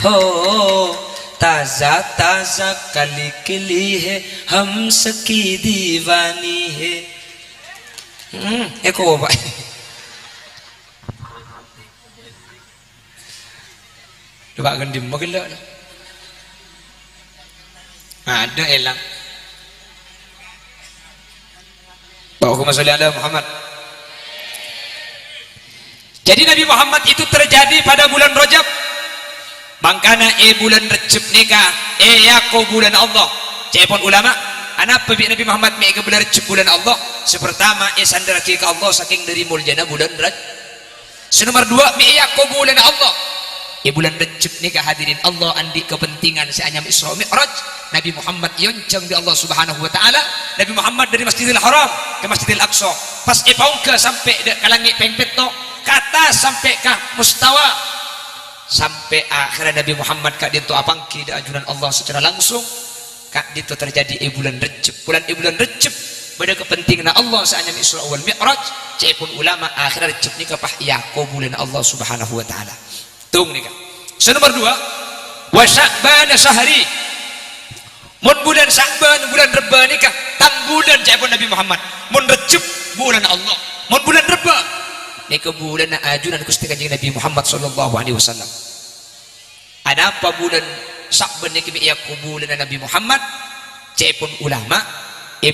हो ताजा ताजा कली खिली है हम सकी दीवानी है एको बाबा coba gandim magila ada elang Allahumma sholli ala Muhammad. Jadi Nabi Muhammad itu terjadi pada bulan Rajab. Mangkana bulan Rajab nikah yako bulan Allah. Cepon ulama anak pebi Nabi Muhammad ke bulan Rajab bulan Allah. Sepertama sandar ke Allah saking dari muljana bulan Rajab. Nomor dua yako bulan Allah. Bulan Rajab nikah hadirin Allah andi kepentingan seanyam Isra Mi'raj. Nabi Muhammad yoncang di Allah Subhanahu wa taala. Nabi Muhammad dari Masjidil Haram ke Masjidil Aqsa. Pas paungka sampai ke langit pengpet to, ke atas sampai ke mustawa. Sampai akhirnya Nabi Muhammad kak dinto apangki di ajunan Allah secara langsung. Kak dinto terjadi bulan Rajab. Bulan Rajab pada kepentingan Allah seanyam Isra wal Mi'raj. Cepun ulama akhirnya Rajab nikah pah yaqo bulan Allah Subhanahu wa taala. Tung nikah. Nomor dua, wa Sya'ban syahri. Mun bulan Sya'ban bulan Reba nikah tang bulan cepun Nabi Muhammad. Mun Rajab bulan Allah. Mun bulan Reba nikah bulan ajunan Gusti Kanjeng Nabi Muhammad sallallahu alaihi wasallam. Ada apa bulan Sya'ban nikah yaqo bulan Nabi Muhammad? Cepun ulama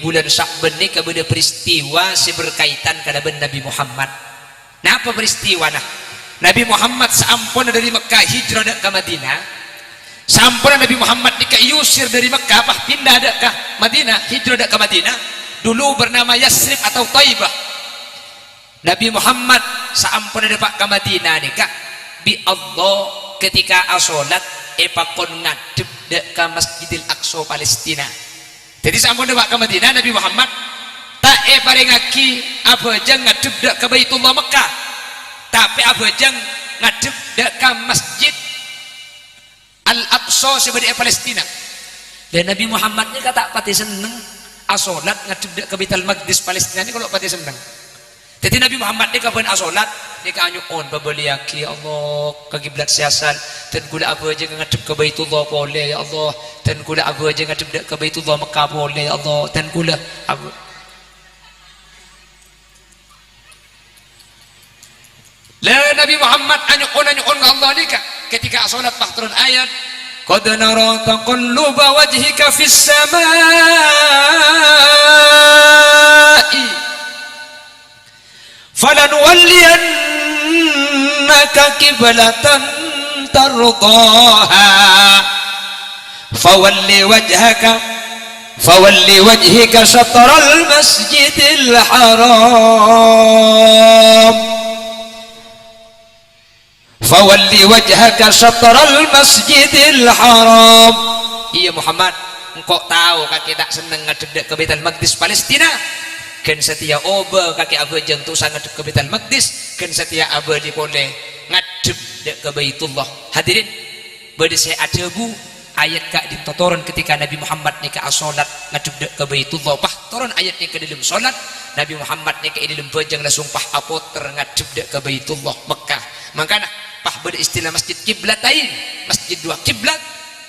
bulan Sya'ban ni kepada peristiwa berkaitan kalaban Nabi Muhammad. Nah apa peristiwa nah? Nabi Muhammad sampun dari Mekah hijrah ke Madinah. Sampun Nabi Muhammad diusir dari Mekah, apa pindah ke Madinah, hijrah ke Madinah. Dulu bernama Yasrib atau Taibah. Nabi Muhammad sampun ada pak ke Madinah ni kak bi Allah ketika asolat pakon ngadep ke Masjidil Aqsa Palestina. Jadi sampun ada pak ke Madinah Nabi Muhammad tak parengaki apa jang ngadep ke Baitullah Mekah, tapi apa jang ngadep ke Masjid Al-Aqsa sebagai Palestina. Dan Nabi Muhammad ni kata pati seneng asolat ngadep ke Baitul Maqdis Palestina ni kalau pati seneng. Jadi Nabi Muhammad ni kapan asolat ni ka anyuon babaliaki Allah ke kiblat siasan dan kula apa aja ngadep ke Baitullah boleh ya Allah, dan kula apa aja ngadep ke Baitullah Mekah boleh ya Allah, dan kula apa la Nabi Muhammad anyuon ke Allah ni ka ketika asolat turun ayat qad nara taqalluba wajhika fis samaa'i falanuwalliyannaka qiblatan tardaha fawalli wajhika syatral masjidil haram fawalli wajhaka syatral masjidil haram. Iya Muhammad, engkau tahu kaki tak seneng ngadep ke Baitul Maqdis Palestina. Kan setia oba kaki abu jeng tu sangat ke Baitul Maqdis, kan setia abu di boleh ngadep ke Baitullah. Hadirin, bade saya ada bu ayat kak di totoran ketika Nabi Muhammad ni ke asolat ngadep ke Baitullah. Pah toron ayat ni ke dalam solat Nabi Muhammad ni ke dalam bajang langsung pah apoter ngadep ke Baitullah Mekah. Makanya pah bade istilah masjid kiblatain, masjid dua kiblat,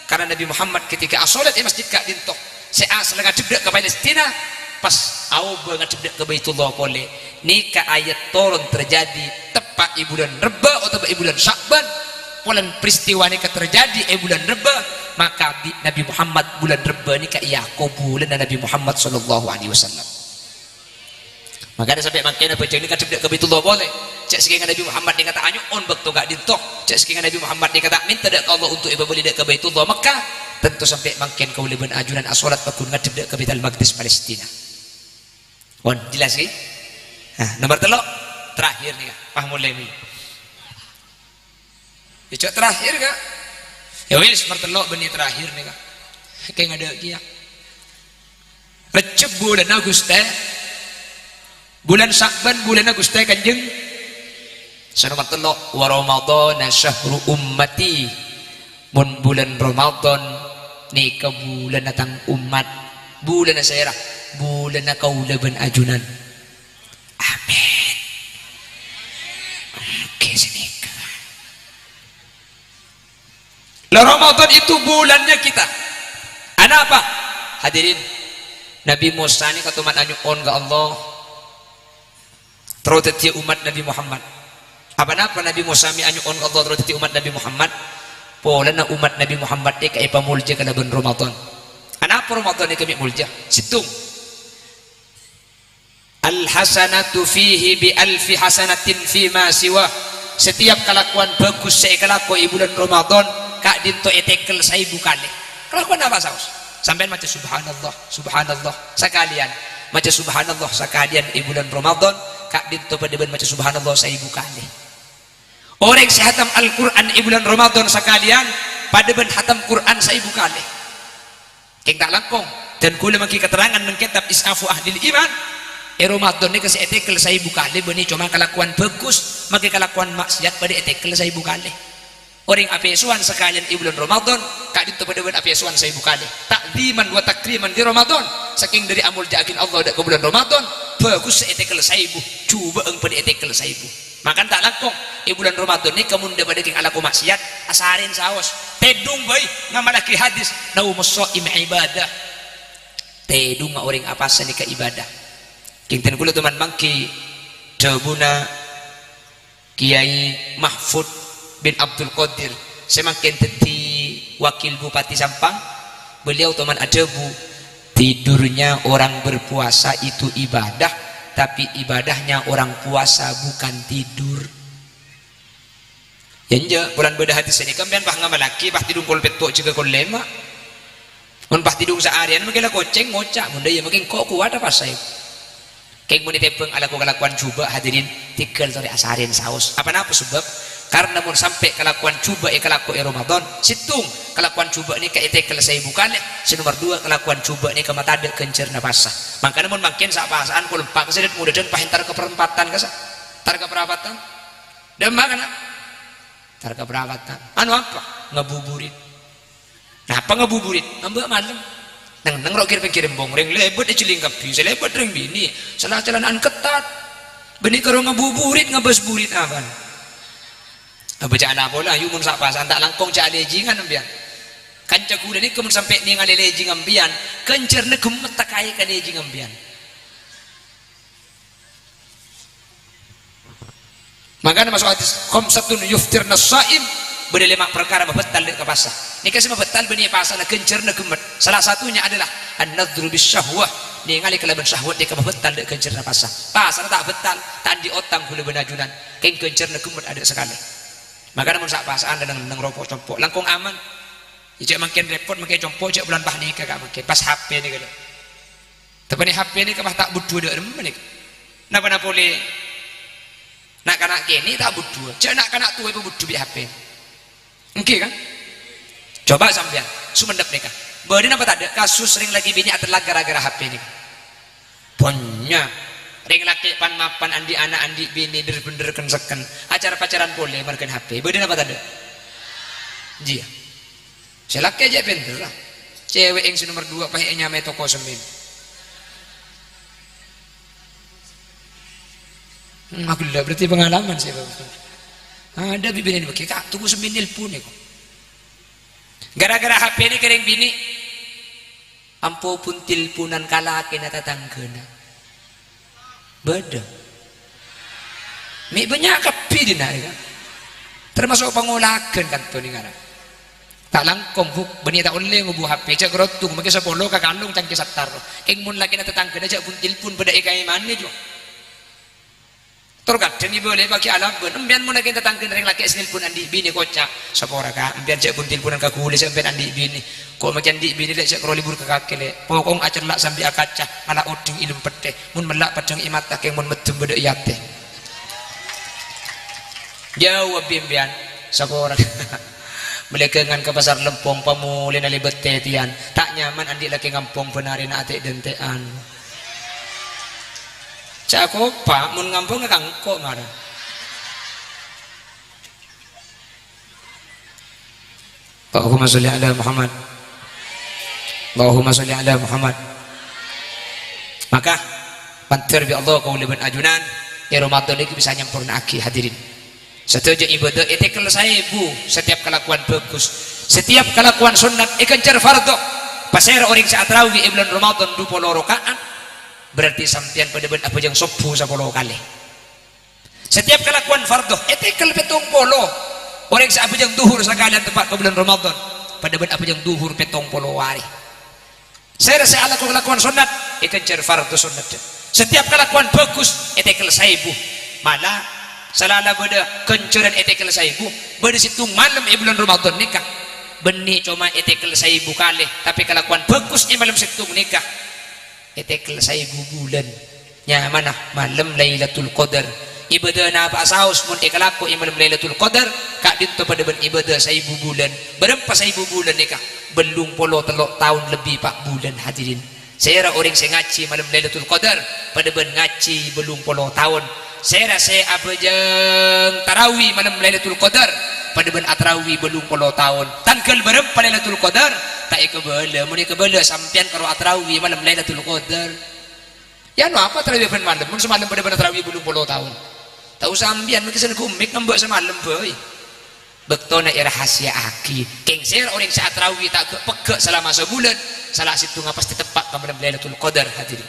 karena Nabi Muhammad ketika asolat masjid kak dintoh saya asal ngadep ke Palestina pas au ngadep ke Baitullah boleh. Nika ayat turun terjadi tepat bulan Reba atau bulan Sya'ban. Bulan peristiwa nika terjadi bulan Reba, maka Nabi Muhammad bulan Reba nika Yaqub bulan Nabi Muhammad sallallahu alaihi wasallam. Maka ada sampai makin apa jadi ngadep ke Baitullah boleh. Cek sekian Nabi Muhammad ni kata anyu on bakto gak dintoh. Cek sekian Nabi Muhammad ni kata minta dak Allah untuk ibu beli dak ke Baitullah Mekah. Tentu sampai makin kau lebih ajunan asolat bakun ngadep dak ke Baitul Maqdis Palestina. Wan jelas ke? Nah, nomor telok terakhir nih, pah mulai ni. Icok terakhir kak? Ya wis nomor telok benih terakhir nih kak. Kayak ngada kia. Recep bulan Agustus, bulan Sya'ban, bulan Agustus kanjeng. Nomor telok wa Ramadan syahru ummati. Mun bulan Ramadan ni ke bulan datang umat, bulan saya bulan kaulaban ajunan. Amin. Oke sini. Ramadan itu bulannya kita. Ada apa? Hadirin, Nabi Musa ni katuman anyuon ke Allah. Terus teti umat Nabi Muhammad. Apa Nabi Musa mi anyuon ke Allah terus teti umat Nabi Muhammad. Pola na umat Nabi Muhammad ni kaya pamulja ka laban Ramadan. Apa Ramadan ni kami mulja? Situng. Al-hasanatu fihi bi alfi hasanatin fi ma siwa. Setiap kelakuan bagus saya kelakuan bulan Ramadan kak dinto etekel 1000 kali. Kelakuan apa saus? Sampai macam subhanallah, subhanallah sekalian. Macam subhanallah sekalian bulan Ramadan kak dinto pada macam subhanallah 1000 kali. Orang sehatam Al-Quran bulan Ramadan sekalian pada ben hatam Quran 1000 kali. Keng tak langkong dan kula maki keterangan nang kitab Isafu Ahlil Iman. Ramadan ni kasi etekel 1000 kali bani cuma kelakuan bagus, maki kelakuan maksiat pada etekel 1000 kali. Orang apesuan sekalian bulan Ramadan kak dito pada ben apesuan 1000 kali. Takdiman wa takriman di Ramadan. Saking dari amul jaakin Allah dak ke bulan Ramadan bagus etekel 1000. Cuba eng pada etekel 1000. Makan tak langkong bulan Ramadan ni kamu ndak pada king alaku maksiat asarin saos. Tedung bae ngamalaki hadis naumus shaim ibadah. Tedung orang apa sani ka ibadah. Kinten kula teman mangki dabuna Kiai Mahfud bin Abdul Qadir semakin teti wakil Bupati Sampang. Beliau teman adabu Tidurnya orang berpuasa itu ibadah, tapi ibadahnya orang puasa bukan tidur. Yanja bulan beda hati sini kan pah ngamalaki pah tidung kol petok juga kol lema. Mun pah tidung seharian mungkin koceng ngocak bunda ya mungkin kok kuat apa saya. Kayak mun ditepeng ala kelakuan coba hadirin tikel sore asarin saus. Apa napa sebab? Karena mun sampai kelakuan coba kelaku Ramadan situng kelakuan coba ni ka itekel saya bukan ya. Si nomor 2 kelakuan coba ni ka matade kencerna pasah. Makanya mun makin sak pasaan kul empat kesedet mudah dan pahintar ke perempatan kasa. Tar ke perapatan. Dan makana tar ke perapatan. Anu apa? Ngabuburit. Nah, apa ngabuburit? Ngambek malam. Nang rokir pikirin bong ring lebet ciling kapi, selebet ring bini. Salah celanaan ketat. Beni karo ngabuburit ngabas burit apa? Baca anak bola yumun sak pasan tak langkong cak lejingan ambian. Kanca kuda ni kemun sampai ni ngali lejing ambian, kencer ne gemet takai ka lejing ambian. Makanya masuk hadis khamsatun yuftirna shaim beda 5 perkara mabetal dek ka pasah. Ni kasih mabetal beni pasah na kencer ne gemet. Salah satunya adalah an-nadhru bisyahwah. Ni ngali kalaban syahwat dek ka mabetal dek kencer na pasah. Pasah tak betal, tak di otang kula benajunan. Keng kencer ne gemet ada sekali. Makanya mun sak pasaan dan nang rokok compok langkung aman. Ijak makin repot makin compok jak bulan bah nikah gak makin pas HP ni kada. Tapi ni HP ni kemah tak butuh dak remen ni. Napa nak boleh nak kanak kini tak butuh. Jak nak kanak tua ibu butuh bi HP. Okey kan? Coba sampean sumendep nikah. Beureun apa tak ada kasus sering lagi bini atelah gara-gara HP ni. Punya ring laki pan mapan andi anak andi bini bener seken acara pacaran boleh markan HP beureun apa tadi dia saya laki aja pinter lah cewek yang nomor 2 pahenya me toko semin aku lah berarti pengalaman sih ada bibini begini kak tunggu seminil pun ya gara-gara HP ini kering bini ampo pun tilpunan kalaki na tatanggana beda mi banyak kapi dina kan termasuk pengolakan kan tu ni kan tak langkong buk beni tak oleh ngubu HP cak gerotung maki sepolo ka kandung cang kisattar keng mun laki na tetangga aja pun tilpun beda ikai mane jo torgat ni boleh bagi alam ben embian mun laki tetangga ring laki senil pun andi bini kocak sapora ka embian cak pun tilpunan ka kulis embian andi bini kok makin andi bini lek cak libur ke kakele pokong acer lak sambil akaca ala oding ilum pete mun melak padang imata keng mun medem beda yate jawab embian sapora melekengan ke pasar lempong pamulin ali betetian tak nyaman andi laki ngampong benarin atik dentean cak pak mun ngampung ke kangkok marah Allahumma sholli ala Muhammad Allahumma sholli ala Muhammad. Maka pantir bi Allah kau lebih ajunan ya Ramadan ini bisa nyampurna aki hadirin satu aja ibadah etikal saya ibu setiap kelakuan bagus setiap kelakuan sunat ikan fardo pasera orang saat rawi bulan Ramadan 20 rakaat berarti sampian pada ben apa yang subuh 10 kali setiap kelakuan fardu etikal petong polo orang saat apa yang duhur sekalian tempat ke bulan Ramadan pada ben apa yang duhur petong polo hari saya rasa ala kelakuan sunat ikan fardu sunat setiap kelakuan bagus etikal saibu malah salala beda kenceran etikal saibu beda situng malam bulan Ramadan nikah benih cuma etikal saibu kali tapi kelakuan bagus malam situng nikah etekel saya bulan nya mana malam Lailatul Qadar ibadah na apa saus mun ikalaku malam Lailatul Qadar kak dinto pada ben ibadah saya bulan berapa saya bulan nikah belum polo telok tahun lebih pak bulan hadirin saya orang saya ngaji malam Lailatul Qadar pada ben ngaji belum polo tahun saya apa jeng tarawih malam Lailatul Qadar pada ben atrawi belum polo tahun tanggal berapa Lailatul Qadar tak ikebala mun ikebala sampean karo atrawi malam Lailatul Qadar ya no apa tarawih ben malam mun semalam pada ben atrawi belum polo tahun tahu sampean mungkin sen kumik ngembak semalam boy bektona rahasia aki kengser orang saat atrawi tak pegek selama sebulan salah situ pasti tepat ke malam Lailatul Qadar hadirin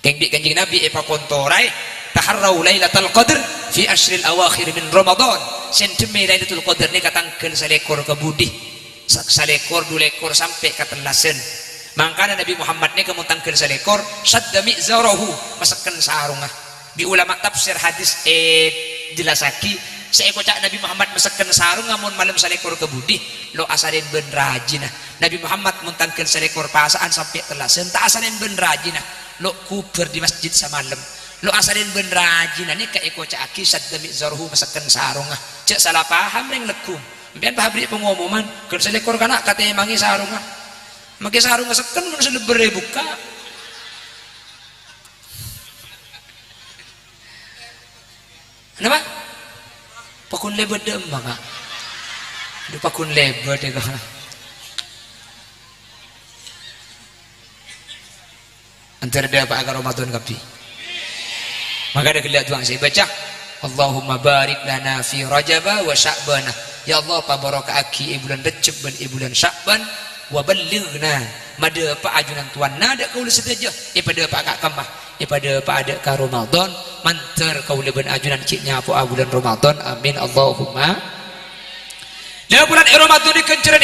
keng di kanjeng Nabi epa kontorai taharrau Lailatul Qadar fi ashril awakhir min Ramadan sentime Lailatul Qadar ni katangkel salekor ke budi salekor 2 lekor sampai ke telasen Mangkana Nabi Muhammad ni kemuntangkeun salekor sadda mi'zarahu masakan sarungah. Di ulama tafsir hadis jelasaki seekor cak Nabi Muhammad masakan sarung ngamun malam salekor kebudi lo asarin ben rajinah. Nabi Muhammad muntangkeun salekor pasaan sampai telaseun tak asarin ben rajinah lo kuber di masjid samalam lo asarin ben rajinah ni ka eko cak aki sadda mi'zarahu masakan sarungah cak salah paham ring lekum mbian pahabri pengumuman keun salekor kana katanya mangi sarungah make sarung seken mun selebere buka kenapa pakun lebet dem maka ada pakun lebet ya antara dia apa agar Ramadan kapi maka ada kelihatan tuang saya baca Allahumma barik lana fi Rajab wa Sya'ban ya Allah pa baraka aki bulan Rajab dan bulan Sya'ban wa ballighna mada apa ajunan tuan nada kaula sedaja pada apa akak kamah pada apa ada ka Ramadan manter kaula ben ajunan ciknya apa bulan Ramadan amin Allahumma ya bulan Ramadan dikenceran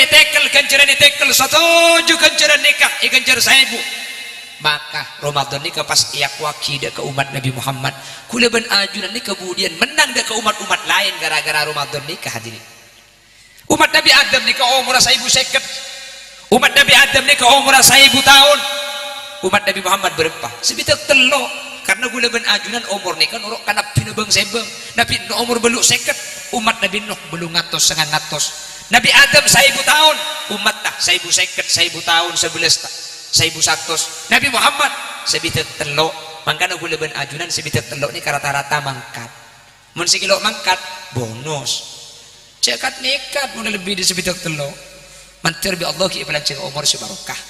ditekel satuju kenceran nikah ikencer saibu maka Ramadan nikah pas iak waki dak ke umat Nabi Muhammad kula ben ajunan nikah kemudian menang dak ke umat-umat lain gara-gara Ramadan nikah hadirin umat Nabi Adam nikah umur 1050 umat Nabi Adam ni ke umur 1000 tahun umat Nabi Muhammad berapa sebitak telok karena gula ben ajunan umur ni kan uruk kana pinubeng sebeng Nabi Nuh umur beluk 50 umat Nabi Nuh belum ngatos 900 Nabi Adam 1000 tahun umat dah 1050 1000 tahun 11 tak 1100 Nabi Muhammad sebitak telok mangkana gula ben ajunan sebitak telok ni rata-rata mangkat mun sikilo mangkat bonus cekat nekat mun lebih di sebitak telok mantir bi Allah ki ibalan ceng umur sebarokah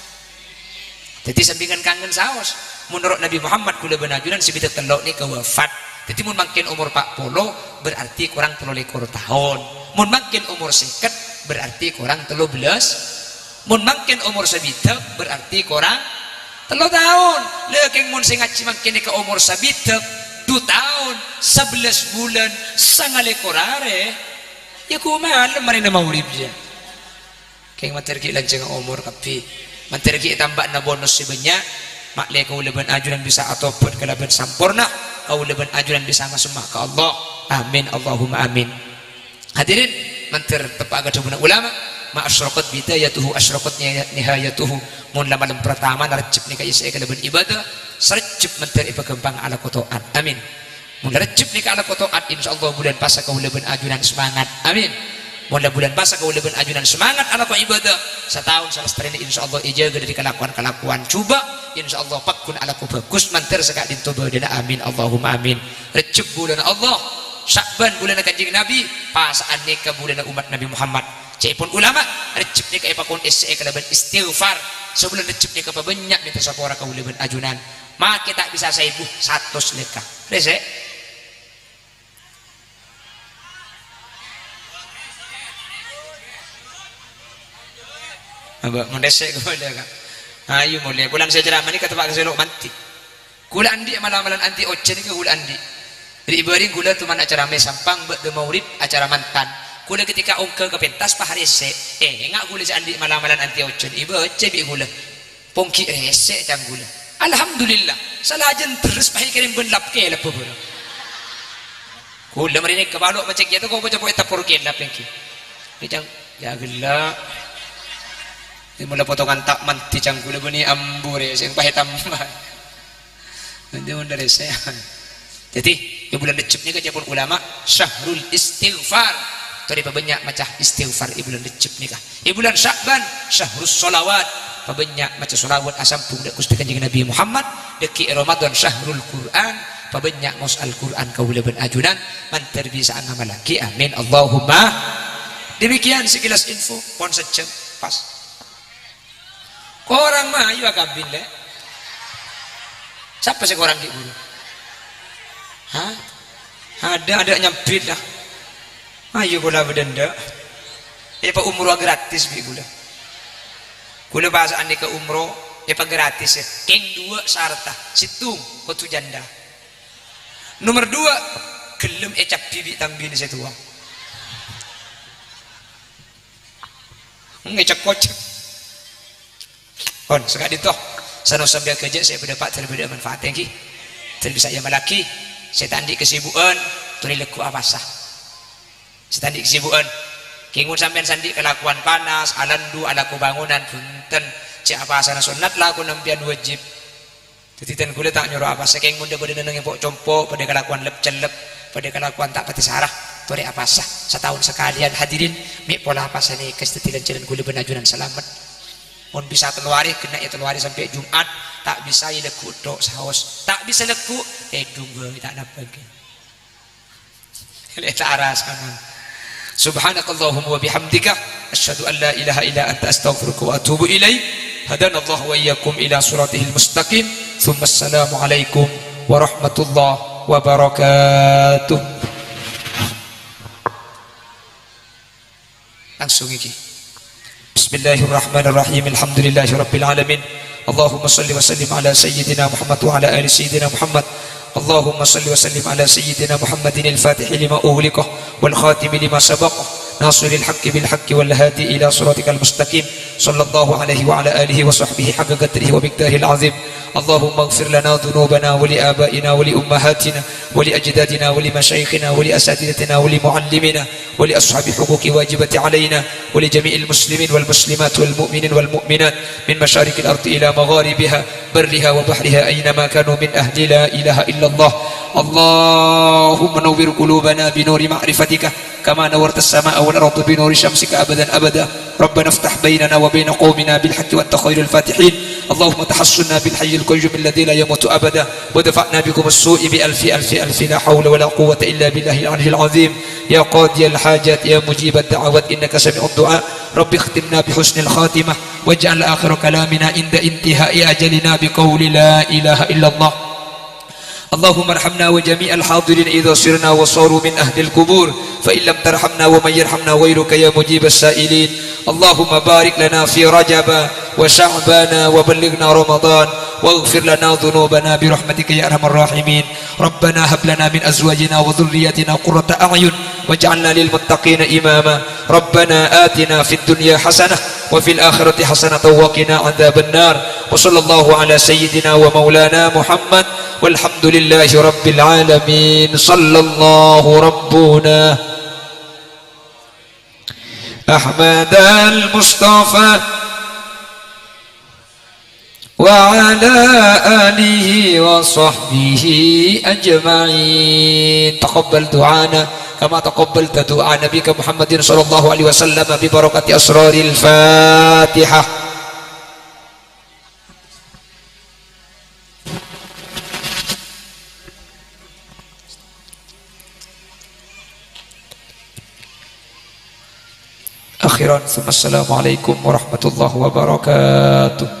jadi sampingan kangen saos menurut Nabi Muhammad kula benajunan sebitak telok ni kewafat jadi mun makin umur 40 berarti kurang 33 tahun mun makin umur 50 berarti kurang 13 mun makin umur sebitak berarti kurang 3 tahun leukeung mun sing ngaji makin ke umur sebitak 2 tahun 11 bulan sangale korare ya kumaha marina maulid ya keng materi lanceng umur kapi materi tambah na bonus sebanyak makle kau leban ajuran bisa atau pun kalaban sampurna kau leban ajuran bisa masuk ke Allah amin Allahumma amin hadirin mantir tepat agak sebenarnya ulama ma asyraqat bidayatuhu asyraqat nihayatuhu mun lamalam pertama narjib ni kaya saya kalaban ibadah serjib mantir ipa kembang ala kotoan amin mun rejib ni ala kotoan insyaallah bulan puasa kau leban ajuran semangat amin mula bulan puasa kau lebih ajunan semangat ala kau ibadah setahun selesai ini insyaallah ijaga dari kelakuan coba insyaallah pakun ala kau bagus manter sekak dintoba dana amin Allahumma amin Rejab bulan Allah Sya'ban bulan kanjeng Nabi pasaan nikah bulan umat Nabi Muhammad cepun ulama Rejab nikah ipakun kalaban istighfar sebelum Rejab nikah banyak minta sapora kau lebih ajunan maka kita bisa 1100 nikah rese abak mendesek kepada kan ayo mulia bulan saya ceramah ni kata pak keselok manti kula andi malam-malam anti ocen ke kula andi jadi ibaring kula tu mana acara sampang bak de maurib acara mantan kula ketika ongke ke pentas pak rese engak kula si andi malam-malam anti ocen iba cebi kula pongki rese cang kula alhamdulillah salajan terus pahi kirim ben lap ke lap bro kula marini kebalok macam gitu kau baca poeta porken lap ki cang ya gelak mula potongan tak manti cangkul bani ambure sing pahe tambah nanti mun dari saya jadi di bulan Rejab ni kajapun ulama syahrul istighfar dari banyak macam istighfar di bulan Rejab ni kah di bulan Sya'ban syahrus sholawat banyak macam sholawat asampung dak Gusti Kanjeng Nabi Muhammad deki Ramadan syahrul Quran banyak ngos Al-Quran kaula ben ajunan mantar bisa ngamal lagi amin Allahumma demikian sekilas info pon secem pas orang mah ayo akabin le siapa sih orang di guru hah ada nyampit lah ayo gula bedenda pak umroh gratis bi gula bahasa andi ke umroh pak gratis ya keng 2 sarta situng kotu janda nomor 2 gelem ecap bibi tambin setua ngecek kocek On sekali toh sana sambil kerja saya berdapat terlebih manfaat yang ki terlebih saya malaki saya tandi kesibukan turi leku abasah saya tandi kesibukan kingun sampean sandi kelakuan panas alandu alaku bangunan punten cek apa sana sunat lah aku nampian wajib tititan kulit tak nyuruh apa saya kingun dah pada neneng pok compo pada kelakuan lep celep pada kelakuan tak pati sarah turi abasah setahun sekalian hadirin mik pola apa sana kestetilan jalan kulit benajunan selamat on bisa teluari kena ya teluari sampai Jumat tak bisa leku dok saus tak bisa leku dunggu tak dapat kita arasan subhanakallahumma wa bihamdika asyhadu an la ilaha illa anta astaghfiruka wa atubu ilaik hadanallahu wa iyyakum ila siratihil mustaqim thumma assalamu alaikum warahmatullahi wabarakatuh langsung iki Bismillahirrahmanirrahim. Alhamdulillahirabbil alamin. Allahumma shalli wa sallim ala sayyidina Muhammad wa ala ali sayyidina Muhammad. Allahumma shalli wa sallim ala sayyidina Muhammadin al-Fatih lima ughliqa wal khatim lima sabaqa nasiril haqqi bil haqqi wal hadi ila siratikal mustaqim. Sallallahu alaihi wa ala alihi wa sahbihi haqqa qadrihi wa miqdarihil azim. Allahumma ighfir lana dhunubana wa li abaina wa li ummahatina wa li ajdadina wa li mashayikhina wa li asatidatina wa li muallimina wa li ashabi huquqi wajibati alaina wa li jami'il muslimin wal muslimat wal mu'minin wal mu'minat min masharikil ardi ila magharibiha barriha wa bahriha aynama kanu min ahli la ilaha illallah. Allahumma nawwir qulubana bi nuri ma'rifatika kama nawwarta as-samaa'a wal arda bi nuri syamsika abadan abada. Rabbana iftah bainana wa bain qaumina bil haqqi wa anta khairul fatihin. Allahumma tahassunna bil hayyil qayyum alladhi la yamutu abada wa dafa'na bikum as-su'i bi alfi la hawla wa la quwwata illa billahil aliyyil azim. Ya qadiyal hajat ya mujibad da'awat innaka sami'ud du'a. Rabbi ikhtimna bi husnil khatimah waj'al akhir kalamina inda intihai ajalina bi qawli la ilaha illallah. Allahumma arhamna wa jami'al hadirin idza sirna wa saru min ahli al-qubur fa in lam tarhamna wa man yarhamna ghayruka ya mujibas sa'ilin. Allahumma barik lana fi Rajab wa Sya'ban wa ballighna Ramadan waghfir lana dhunubana bi rahmatika ya arhamar rahimin. Rabbana hab lana min azwajina wa dhurriyyatina qurrata a'yun waj'alna lil muttaqina imama. Rabbana atina fid dunya hasanah wa fil akhirati hasanatan wa qina adzaban nar. Wa sallallahu ala sayyidina wa maulana Muhammad walhamdulillahi rabbil alamin. Sallallahu rabbuna Ahmad al-Mustafa wa ala alihi wa sahbihi ajma'in. Taqabbal du'ana kama taqabbalta du'a nabiyika Muhammadin sallallahu alaihi wasallam bi barakati asraril Fatihah. Akhiran, assalamualaikum warahmatullahi wabarakatuh.